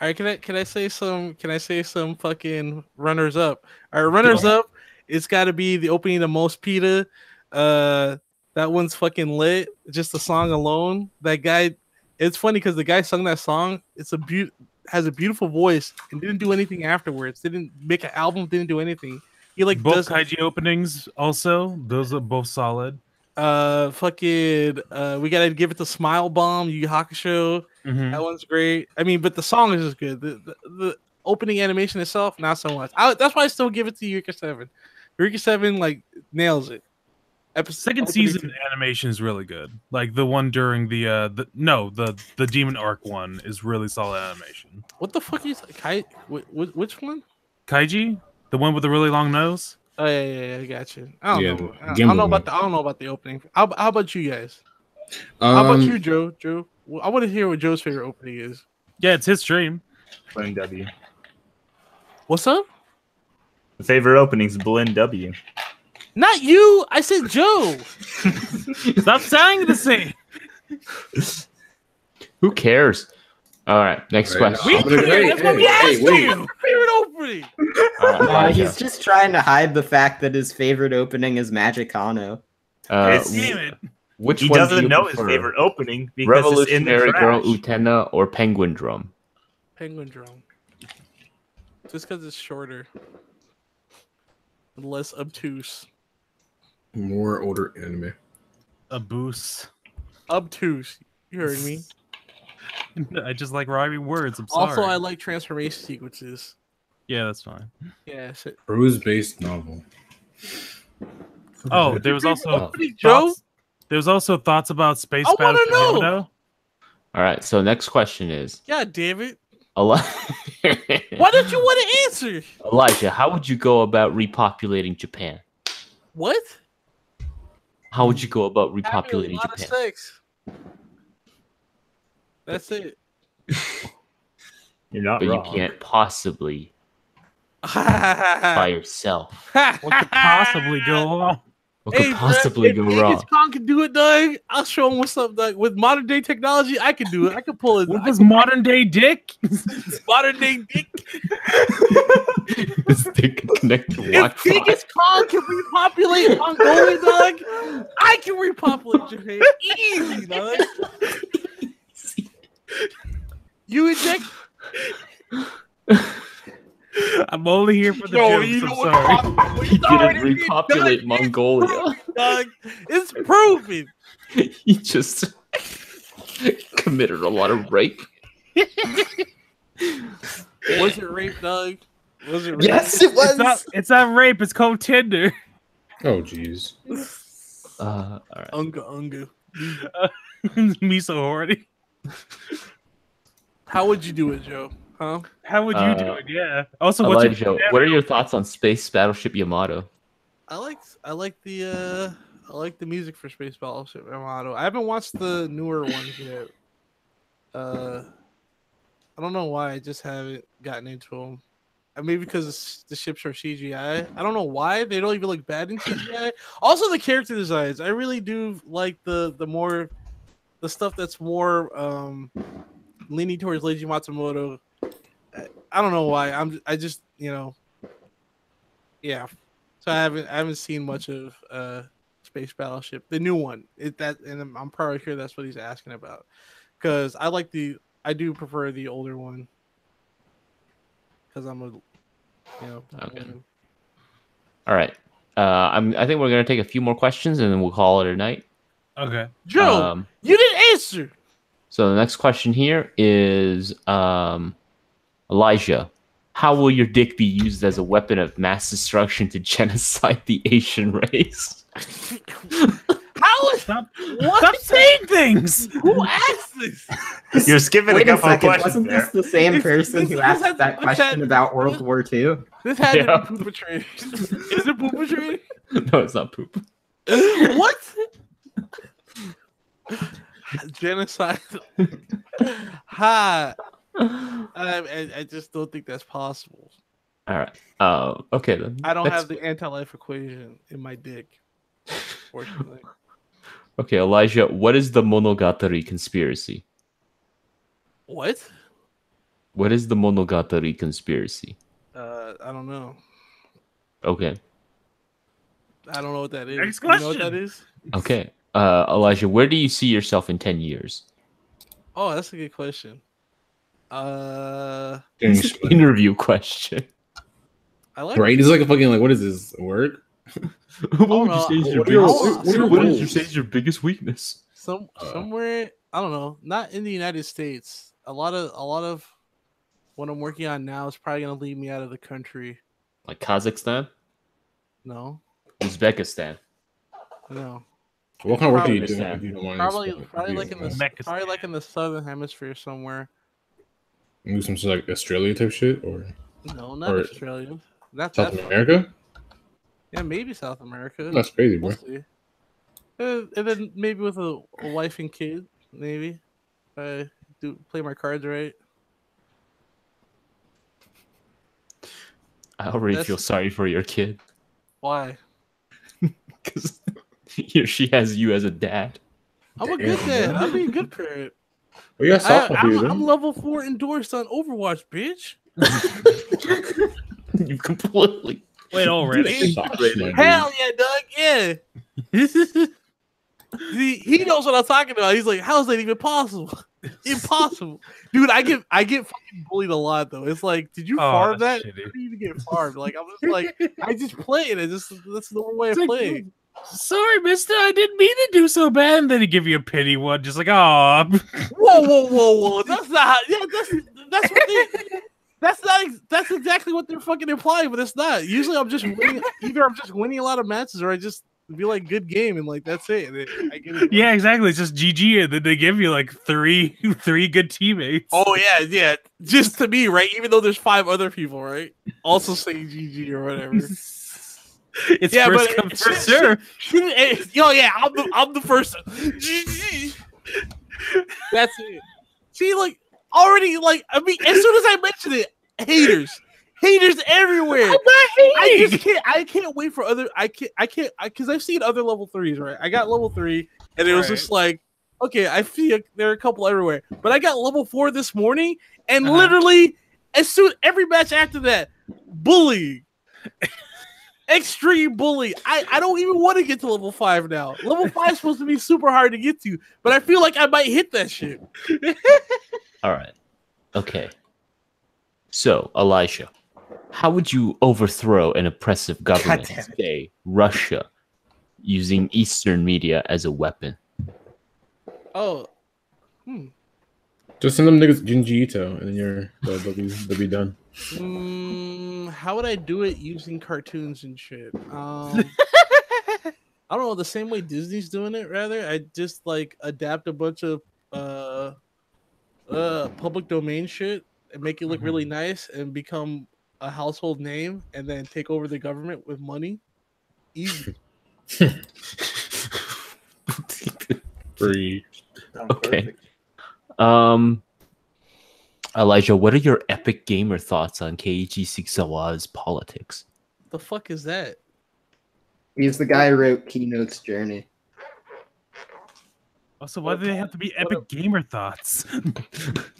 right, can I say some fucking runners up? All right, runners up. It's got to be the opening of Most Pita. That one's fucking lit. Just the song alone. That guy. It's funny because the guy sung that song. It's has a beautiful voice and didn't do anything afterwards. Didn't make an album. Didn't do anything. He like Both does Kaiji openings also. Those are both solid. fucking we gotta give it to Smile Bomb, Yu Yu Hakusho. Mhm. That one's great. I mean, but the song is just good. The opening animation itself, not so much. That's why I still give it to Eureka 7. Eureka 7 like nails it. Second Opening season animation is really good. Like the one during the Demon Arc one is really solid animation. What the fuck is which one? Kaiji, the one with the really long nose. Oh yeah, I got you. I don't Yeah, know. the I Gimbal don't know one. about the opening. How about you guys? How about you, Joe? Joe, well, I want to hear what Joe's favorite opening is. Yeah, it's his stream. Blend W. What's up? The favorite openings Blend W. Not you. I said Joe. Stop saying the same. Who cares? All right, next Right, question. I'm gonna- hey, That's what we hey, asked wait. you. Favorite opening. All right, Elijah. He's just trying to hide the fact that his favorite opening is Magicano. It's- Damn it. Which He one do doesn't you know his prefer? favorite opening because it's in the Revolutionary Girl trash. Utena or Penguin Drum? Penguin Drum. Just because it's shorter and less obtuse. More older anime. A boost. Obtuse. You heard me. I just like rhyming words. I'm sorry. Also, I like transformation sequences. Yeah, that's fine. Yeah. So, Prose-based novel. Oh, there was also opening, Joe. thoughts, there was also thoughts about Space I wanna Battleship know. Yamato. All right, so next question is God damn it! Why Why don't you want to answer? Elijah, how would you go about repopulating Japan? What? How would you go about Having a repopulating lot of Japan? sex. That's it. You're not But wrong. you can't possibly by yourself. What could possibly go wrong? What could possibly go if wrong? Genghis Khan can do it, Doug, I'll show him what's up, Doug. With modern day technology, I can do it. I can pull it. What was modern day dick? Modern day dick. This thing can connect to If Wi-Fi. Genghis Khan can repopulate Mongolia, Doug, I can repopulate Japan. Easy, Doug. You inject. I'm only here for the No, jokes. you know I'm what? sorry. He didn't repopulate Mongolia. Doug, it's proven. He just committed a lot of rape. Was it rape, Doug? Was it rape? Yes, it was. It's not rape. It's called Tinder. Oh, jeez. All right. Unga. Me so horny. How would you do it, Joe? Huh? How would you do it? Yeah. Also, what's Elijah, your what are your thoughts on Space Battleship Yamato? I like the music for Space Battleship Yamato. I haven't watched the newer ones yet. I don't know why. I just haven't gotten into them. Maybe because the ships are CGI. I don't know why they don't even look bad in CGI. Also, the character designs. I really do like the stuff that's more leaning towards Leiji Matsumoto. I don't know why. I just yeah. So I haven't seen much of Space Battleship, the new one. And I'm probably sure that's what he's asking about, because I do prefer the older one, because I'm a Okay. All right. I think we're gonna take a few more questions and then we'll call it a night. Okay. Joe, you didn't answer. So the next question here is Elijah, how will your dick be used as a weapon of mass destruction to genocide the Asian race? How is Stop what? saying things. Who asked this? You're skipping Wait a a couple of second. questions Wasn't there. this the same This- person this- who this asked had- that this question had- about World War II? This had Yeah. to be poop betrayed. Is it poop betrayed? No, it's not poop. What? Genocide. Ha. I just don't think that's possible. All right. Okay then. I don't Next- have the anti-life equation in my dick, fortunately. Okay, Elijah, what is the Monogatari conspiracy? What? What is the Monogatari conspiracy? I don't know. Okay. I don't know what that is. Next You know what question. that is? Okay. Elijah, where do you see yourself in 10 years? Oh, that's a good question. I It's an interview question. like. Right? It's like a fucking like. What is this? Work? What would would you you say say is is your your biggest- biggest? what What is did you your say is your biggest weakness? Somewhere, I don't know, not in the United States. A lot of what I'm working on now is probably gonna leave me out of the country. Like Kazakhstan, No, Uzbekistan. no. What kind of work do you do? Probably If you don't mind Probably explaining? like in the Uzbekistan. probably like in the southern hemisphere somewhere. Do some sort of like Australia type shit or No, not Or Australia. Not South that far. America? Yeah, maybe South America. That's crazy, bro. We'll see. And then maybe with a wife and kid, maybe. I do play my cards right. I already That's- feel sorry for your kid Why? because he or she has you as a dad. I'm a good dad. I'll be a good parent. Oh, you got softball for you, I'm then. level 4 endorsed on Overwatch, bitch. You completely. Wait, already? Socks, my dude. Hell yeah, Doug. Yeah. he knows what I'm talking about. He's like, how is that even possible? Impossible, dude. I get fucking bullied a lot though. It's like, did you farm that? shitty. I didn't even get farmed. Like I'm just like, I just play it. That's the normal way of It's like, playing. Sorry, mister, I didn't mean to do so bad. And then he give you a pity one, just like, oh. Whoa. That's not. Yeah, that's what they. That's exactly what they're fucking implying, but it's not. Usually, I'm just winning. Either I'm just winning a lot of matches, or I just be like good game, and like that's it. And I get it. Yeah, exactly. It's just GG, and then they give you like three good teammates. Oh yeah. Just to me, right? Even though there's 5 other people, right? Also saying GG or whatever. It's Yeah, first but come, first serve. Yo, yeah, I'm the first. GG. That's it. See, like already, like I mean, as soon as I mention it, haters everywhere. I'm not hating. I can't wait for other. I can't because I've seen other level 3s. Right, I got level 3, and it was Right. just like, okay, I feel there are a couple everywhere, but I got level 4 this morning, and literally as soon every match after that, bullying. Extreme bully. I don't even want to get to level 5 now. Level 5 is supposed to be super hard to get to, but I feel like I might hit that shit. All right. Okay. So, Elisha, how would you overthrow an oppressive government, damn it. say Russia, using Eastern media as a weapon? Oh, Just send them niggas Genji Ito, and then they'll be done. how would I do it using cartoons and shit? I don't know. The same way Disney's doing it. Rather, I just like adapt a bunch of public domain shit and make it look really nice and become a household name, and then take over the government with money. Easy. Free. Okay. Elijah, what are your epic gamer thoughts on Keiichi Sixawa's politics? The fuck is that? He's the guy who wrote Keynote's Journey. Also, why do they have to be epic gamer thoughts?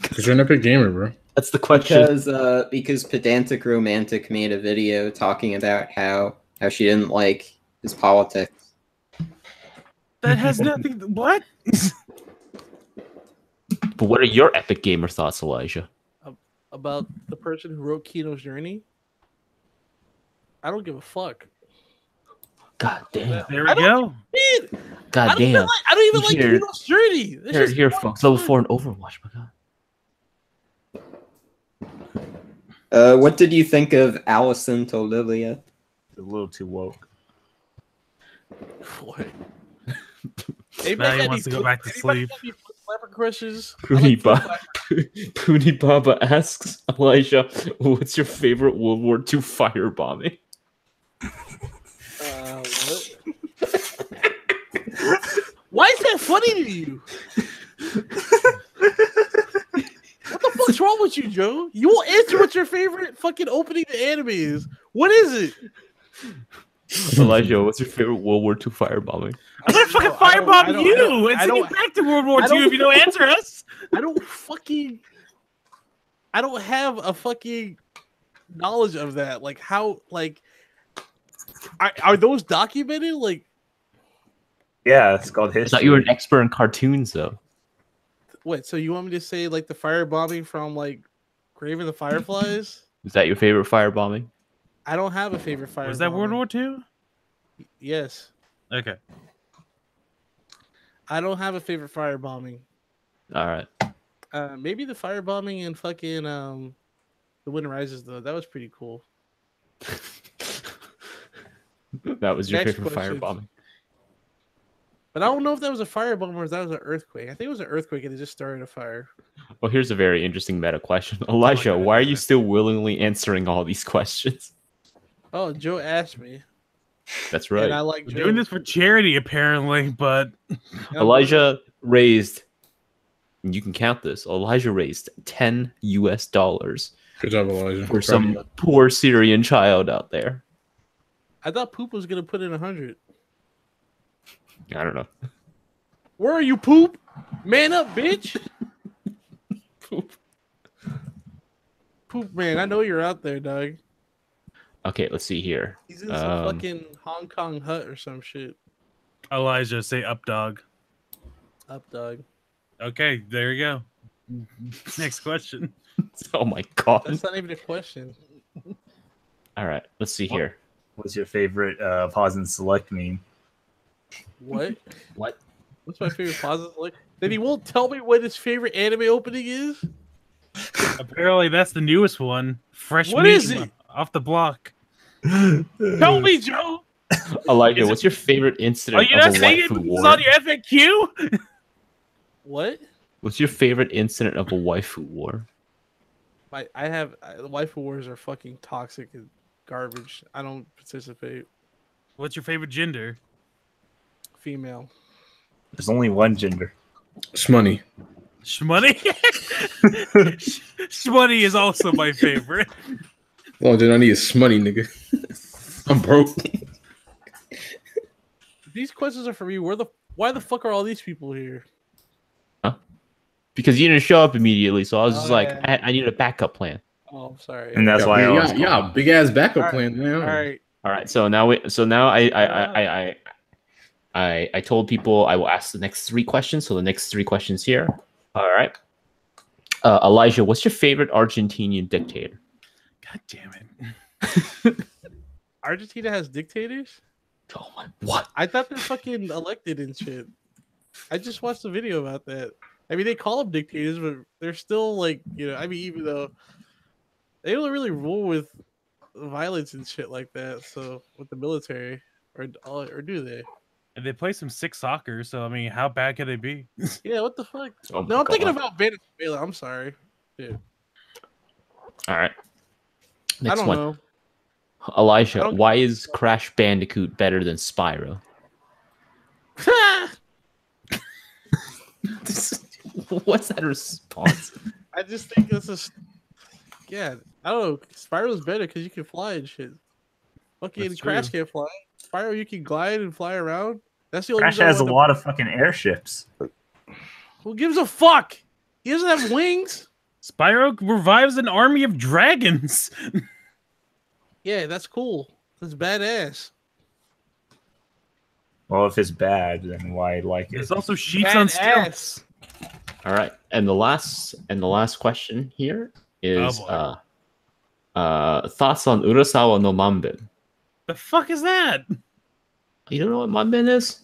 Because you're an epic gamer, bro. That's the question. Because Pedantic Romantic made a video talking about how she didn't like his politics. That has nothing. What? But what are your epic gamer thoughts, Elijah? About the person who wrote Kino's Journey? I don't give a fuck. God damn. There we go. Man, God damn. I don't even like Here. Kino's Journey. That's Here, just folks. Level 4 in Overwatch, my god. What did you think of Allison to Lilia? A little too woke. Boy. Now he wants to go back to sleep. Flapper crushes. Poonie Baba asks Elijah, what's your favorite World War II firebombing? What? Why is that funny to you? What the fuck's wrong with you, Joe? You won't answer what your favorite fucking opening to anime is. What is it? Elijah, what's your favorite World War II firebombing? I'm gonna fucking firebomb you and send you back to World War II if you don't answer us. I don't have a fucking knowledge of that. Like how are those documented? Like Yeah, it's called I history. thought you were an expert in cartoons, though. what? So you want me to say like the firebombing from like Grave of the Fireflies? Is that your favorite firebombing? I don't have a favorite firebombing. Was that World War II? Yes. Okay. I don't have a favorite firebombing. All right. Maybe the firebombing in fucking The Wind Rises though. That was pretty cool. That was your Next favorite question. firebombing. But I don't know if that was a firebomb or if that was an earthquake. I think it was an earthquake and it just started a fire. Well, here's a very interesting meta question. Elijah, why are you still willingly answering all these questions? Oh, Joe asked me. That's And right. I like We're Joe. doing this for charity, apparently, but Elijah raised. You can count this. Elijah raised $10 US Good job, Elijah. for some poor Syrian child out there. I thought Poop was gonna put in 100. I don't know. Where are you, Poop? Man up, bitch. Poop. Poop, man. I know you're out there, dog. Okay, let's see here. He's in some fucking Hong Kong hut or some shit. Elijah, say up, dog. Up, dog. Okay, there you go. Next question. Oh my god. That's not even a question. All right, let's see here. What's your favorite pause and select meme? What? What? What's my favorite positive? Like, then he won't tell me what his favorite anime opening is. Apparently, that's the newest one. Fresh What meat is it? off the block. Tell me, Joe. Elijah, what's your favorite incident Are you of not a saying it waifu because war? it's on your FAQ? What? What's your favorite incident of a waifu war? The waifu wars are fucking toxic and garbage. I don't participate. What's your favorite gender? Female. There's only one gender. Shmoney. Shmoney? Shmoney is also my favorite. Well, then I need shmoney, nigga. I'm broke. These questions are for me. Why the fuck are all these people here? Because you didn't show up immediately, so I was just Oh, like, yeah. I need a backup plan. Oh, I'm sorry. And that's why I was yeah, big ass backup All plan, man. All right. All right, so now I told people I will ask the next 3 questions. So the next 3 questions here. All right, Elijah, what's your favorite Argentinian dictator? God damn it. Argentina has dictators? Oh my, what? I thought they're fucking elected and shit. I just watched a video about that. I mean, they call them dictators, but they're still like, I mean, even though they don't really rule with violence and shit like that. So with the military, or do they? And they play some sick soccer, so I mean, how bad could they be? Yeah, what the fuck? Oh my No, I'm thinking God. about Venezuela. I'm sorry. Dude. All right, I next don't one. know. Elijah, I don't- why is Crash Bandicoot better than Spyro? What's that response? I just think this is, yeah. I don't know. Spyro's better because you can fly and shit. Fucking That's Crash true. can't fly. Spyro, you can glide and fly around. That's the only. Crash reason I has a wanted to- lot of fucking airships. Who gives a fuck? He doesn't have wings. Spyro revives an army of dragons. Yeah, that's cool. That's badass. Well, if it's bad, then why like it? There's also sheets on stilts. Badass. All right, and the last question here is Oh, thoughts on Urasawa no Manben. The fuck is that? You don't know what Manben is?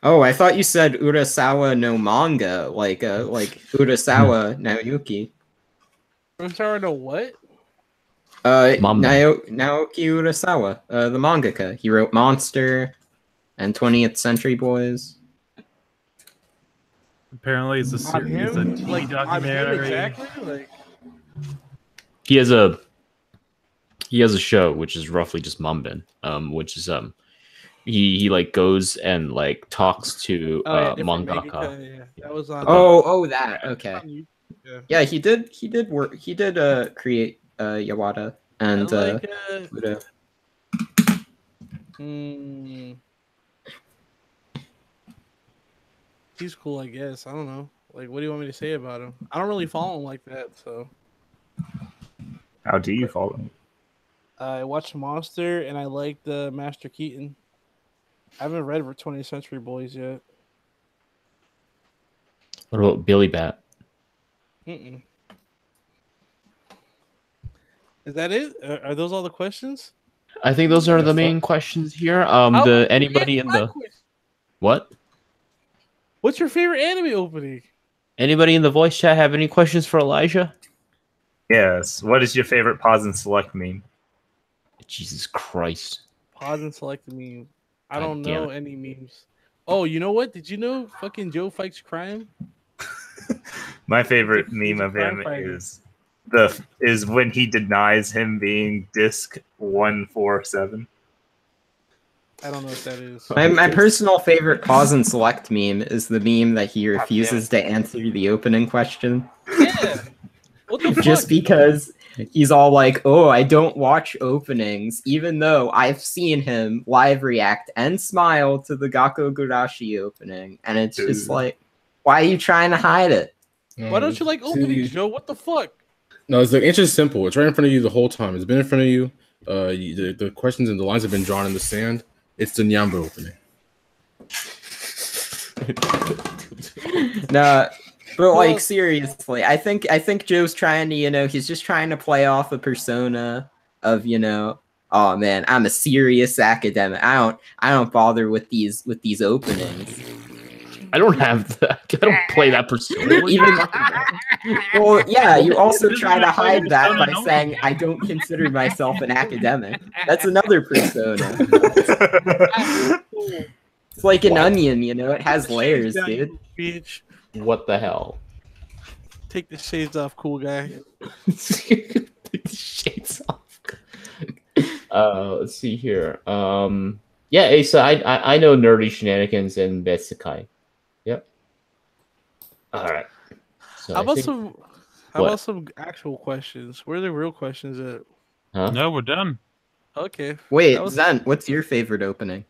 Oh, I thought you said Urasawa no manga, like Urasawa Naoki. I'm sorry, no what? Manga. Naoki Urasawa, the mangaka. He wrote Monster and 20th Century Boys. Apparently, it's a On TV on him documentary. exactly. Like, He has a show which is roughly just Manben, which is he like goes and like talks to different mangaka. mangaka, yeah. That was on. That. on Okay. YouTube. Yeah. Yeah, he did work. He did create Yawada and I like, Buddha. He's cool, I guess. I don't know. Like, what do you want me to say about him? I don't really follow him like that, so. How do you follow me? I watched Monster and I liked Master Keaton. I haven't read 20th Century Boys yet. What about Billy Bat? Mm-mm. Is that it? Are those all the questions? I think those are the main questions here. Anybody in the what? What's your favorite anime opening? Anybody in the voice chat have any questions for Elijah? Yes. What is your favorite pause and select meme? Jesus Christ. Pause and select the meme. I God don't damn know any memes. Oh, you know what? Did you know fucking Joe Fights Crime? My favorite meme a of crime him fighter. is is when he denies him being disc 147. I don't know what that is. My personal favorite pause and select meme is the meme that he refuses to answer the opening question. Yeah. What the fuck? Just because he's all like, oh, I don't watch openings, even though I've seen him live react and smile to the Gakko Gurashi opening. And it's just like, why are you trying to hide it? Why don't you like openings, Joe? What the fuck? No, it's the answer is simple. It's right in front of you the whole time. It's been in front of you. The questions and the lines have been drawn in the sand. It's the Nyamba opening. Nah, but like seriously, I think Joe's trying to, he's just trying to play off a persona of, oh man, I'm a serious academic. I don't bother with these openings. I don't have that. I don't play that persona. Well, yeah, you also try to hide that by saying I don't consider myself an academic. That's another persona. It's like an onion, it has layers, dude. Bitch. What the hell? Take the shades off, cool guy. Take the shades off. Let's see here. Yeah, Asa, I know nerdy shenanigans and Betsukai. Yep. All right. So How about some actual questions? Where are the real questions at? Huh? No, we're done. Okay. Wait, Zen, what's your favorite opening?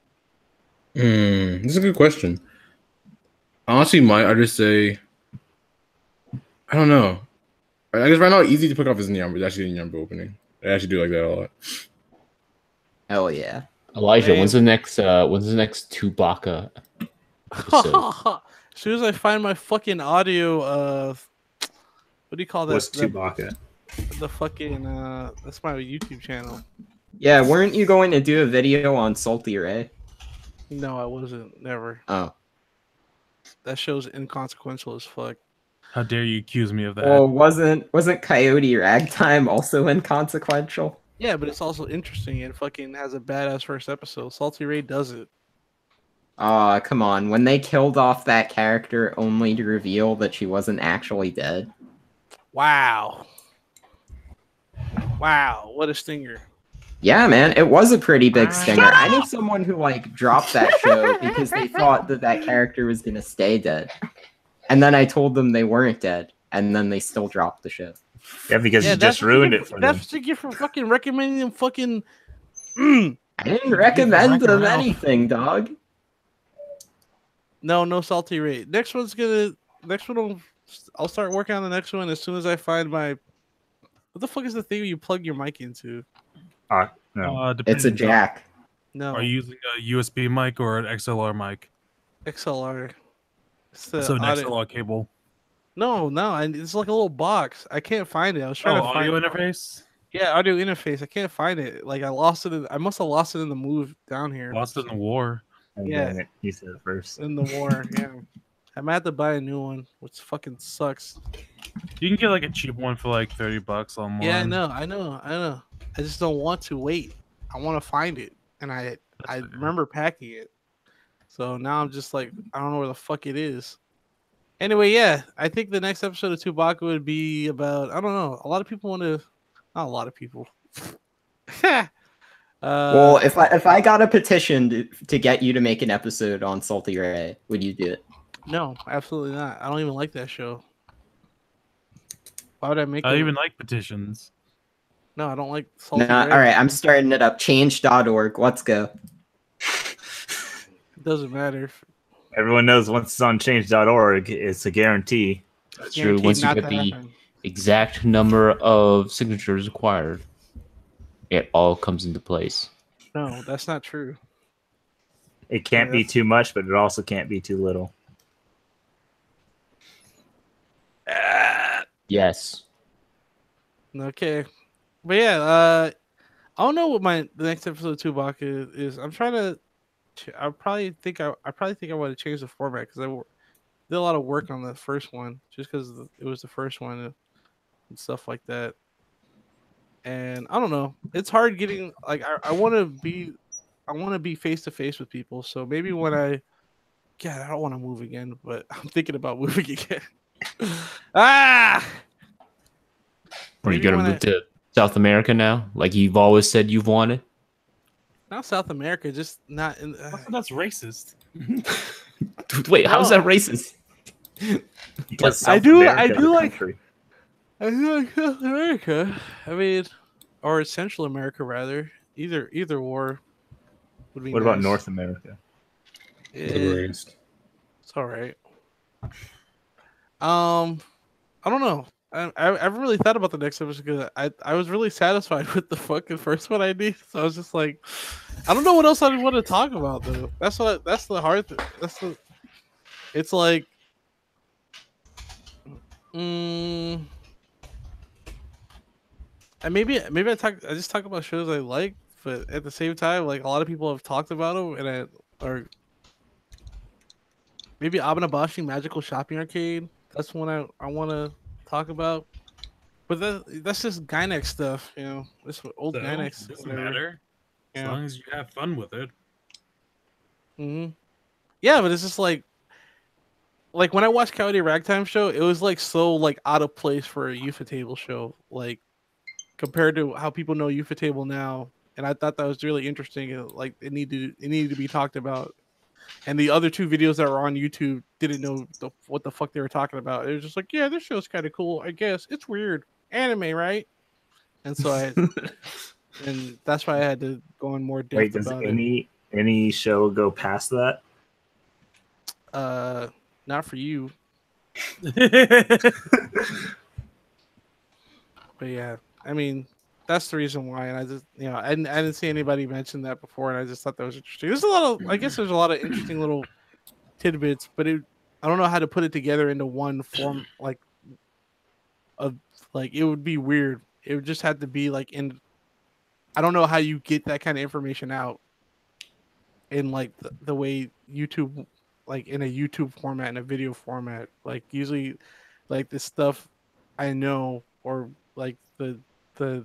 This is a good question. Honestly, I just say, I don't know. I guess right now, easy to pick off is Nyamba. It's actually a Nyamba opening. I actually do like that a lot. Hell yeah. Elijah, when's the next Tubaka episode? As soon as I find my fucking audio of what do you call that? What's Tubaka? The fucking that's my YouTube channel. Yeah, weren't you going to do a video on Salty Ray? No, I wasn't. Never. Oh. That show's inconsequential as fuck. How dare you accuse me of that? Well, wasn't Coyote Ragtime also inconsequential? Yeah, but it's also interesting and fucking has a badass first episode. Salty Ray does it. Aw, come on. When they killed off that character only to reveal that she wasn't actually dead. Wow. Wow, what a stinger. Yeah, man, it was a pretty big stinger. I knew someone who, dropped that show because they thought that character was gonna stay dead. And then I told them they weren't dead, and then they still dropped the show. Yeah, because you just ruined it for them. That's what you get for fucking recommending them fucking... I didn't recommend them anything, dog. No Salty Ray. Next one I'll start working on the next one as soon as I find my... What the fuck is the thing you plug your mic into? No. It's a jack. No. Are you using a USB mic or an XLR mic? XLR. So an XLR cable. No, it's like a little box. I can't find it. I was trying to find audio interface? Yeah, audio interface. I can't find it. Like I lost it. I must have lost it in the move down here. Lost it in the war. Yeah, Dang it. You said it first. in the war. Yeah, I might have to buy a new one, which fucking sucks. You can get a cheap one for $30 online. Yeah, I know. I just don't want to wait. I want to find it, and I remember packing it. So now I'm just like, I don't know where the fuck it is. Anyway, yeah, I think the next episode of Tubaka would be about, I don't know, a lot of people want to, not a lot of people. Well, if I got a petition to get you to make an episode on Salty Ray, would you do it? No, absolutely not. I don't even like that show. Why would I make I don't even like petitions. No, I don't like Salty Ray. All right, I'm starting it up. Change.org. Let's go. It doesn't matter. Everyone knows once it's on change.org, it's a guarantee. That's true. Once you get the exact number of signatures required, it all comes into place. No, that's not true. It can't be too much, but it also can't be too little. Yes. Okay. But yeah, I don't know what the next episode of Tubaka is. I'm trying to. I probably think I want to change the format because I did a lot of work on the first one just because it was the first one and stuff like that. And I don't know. It's hard getting I want to be face to face with people. So maybe when I don't want to move again, but I'm thinking about moving again. Are you Maybe gonna when move to South America now, like you've always said you've wanted? not South America, just not in. That's racist. Wait, how's No. that racist? Because I South do America's a like- country. I feel like South America. I mean, or Central America rather. Either war would be. What about nice. North America? Eh, it's all right. I don't know. I haven't really thought about the next episode because I was really satisfied with the fucking first one I did. So I was just like, I don't know what else I want to talk about though. That's the hard thing. It's like, and maybe I just talk about shows I like, but at the same time, like a lot of people have talked about them, and or maybe Abanabashi Magical Shopping Arcade. That's one I want to talk about. But that's just Gynex stuff, you know. This old So, Gynex. doesn't matter as Yeah. long as you have fun with it. Yeah, but it's just like when I watched Coyote Ragtime show, it was like so like out of place for a UFA table show, like compared to how people know UFA table now. And I thought that was really interesting. And, like it needed to be talked about. And the other two videos that were on YouTube didn't know what the fuck they were talking about. It was just like, yeah, this show's kind of cool. I guess it's weird, anime, right? And so and that's why I had to go in more depth Wait, does about any show go past that? it. Not for you, but yeah, I mean, that's the reason why. And I just, I didn't see anybody mention that before, and I just thought that was interesting. There's a lot of, I guess, there's a lot of interesting little tidbits, but I don't know how to put it together into one form. Like it would be weird. It would just have to be like in. I don't know how you get that kind of information out in like the way YouTube, like in a YouTube format, in a video format. Like usually, like this stuff I know, or like the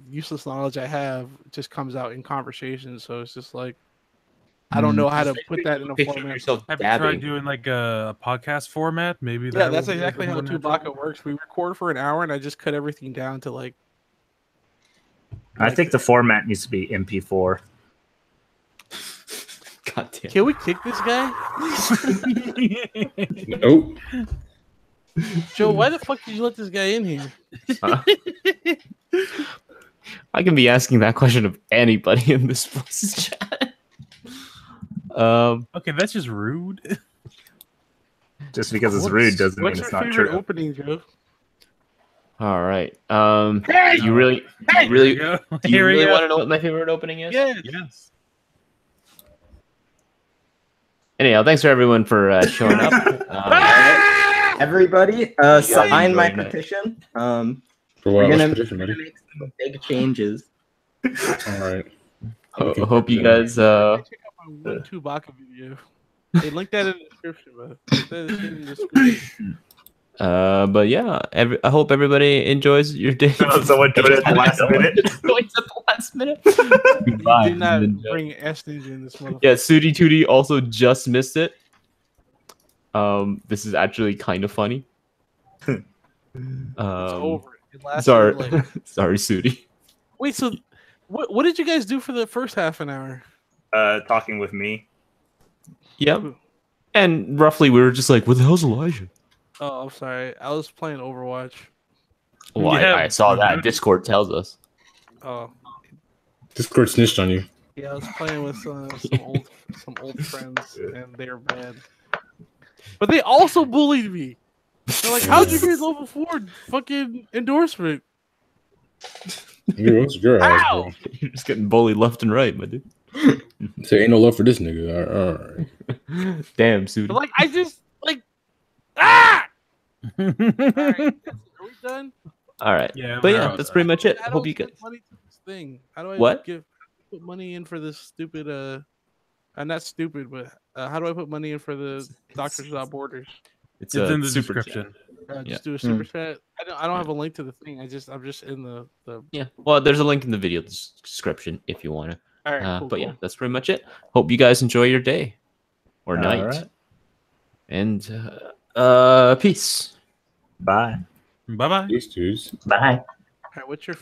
useless knowledge I have just comes out in conversation. So it's just like I don't know how to put that in a Picture of format. yourself Have you tried dabbing. doing like a podcast format? Maybe Yeah, that that's will be, like, exactly a how more natural- Chewbacca works. We record for an hour, and I just cut everything down to like. I think the format needs to be MP4. God damn. Can we kick this guy, Nope. Joe? Why the fuck did you let this guy in here? I can be asking that question of anybody in this voice chat. Okay, that's just rude. Just because it's rude doesn't mean What's it's your not favorite true. opening, Joe? All right. Hey! You really, Here we really, go. do you Here we really go. want to know what my favorite opening is? Yeah. Yes. Anyhow, thanks for everyone for showing up. Everybody, sign my enjoyed it. petition. For We're what? gonna, What's petition, we're buddy? gonna make some big changes. All right. Hope you guys. Check out my one Chewbacca video. They link that in the description, bro. Link that in the description. But yeah, I hope everybody enjoys your day. Someone joined at the last minute. Joins at the last minute. You Goodbye. did not bring S Ninja in this motherfucker. Yeah, Sudi Tootie also just missed it. This is actually kind of funny. It's over. It lasted Sorry, like. sorry, Sudi. Wait, so what did you guys do for the first half an hour? Talking with me. Yep. And roughly, we were just like, "What the hell's Elijah?" Oh, I'm sorry. I was playing Overwatch. Well, Yeah. I saw that. Discord tells us. Oh, Discord snitched on you. yeah, I was playing with some old friends, and they're bad. But they also bullied me. They're like, "How'd you get level 4 fucking endorsement?" Nigga, what's your ass, Ow! bro? You're just getting bullied left and right, my dude. Say ain't no love for this nigga. All right. Damn, Sudi. But like, I just like, ah! All right, are we done? All right. Yeah, But we're yeah, all that's done. pretty much it. How do Hope I you put guys. money to this thing? How do I What? put money in for this stupid I'm not stupid, but how do I put money in for the Doctors Without Borders? It's It's a in the super description. Yeah. Just do a super chat. I don't have a link to the thing. I'm just in the. Yeah. Well, there's a link in the video description if you want to. All right, cool, But yeah, cool. that's pretty much it. Hope you guys enjoy your day or All night. right. And peace. Bye. Bye bye. These dudes. Bye. right, what's your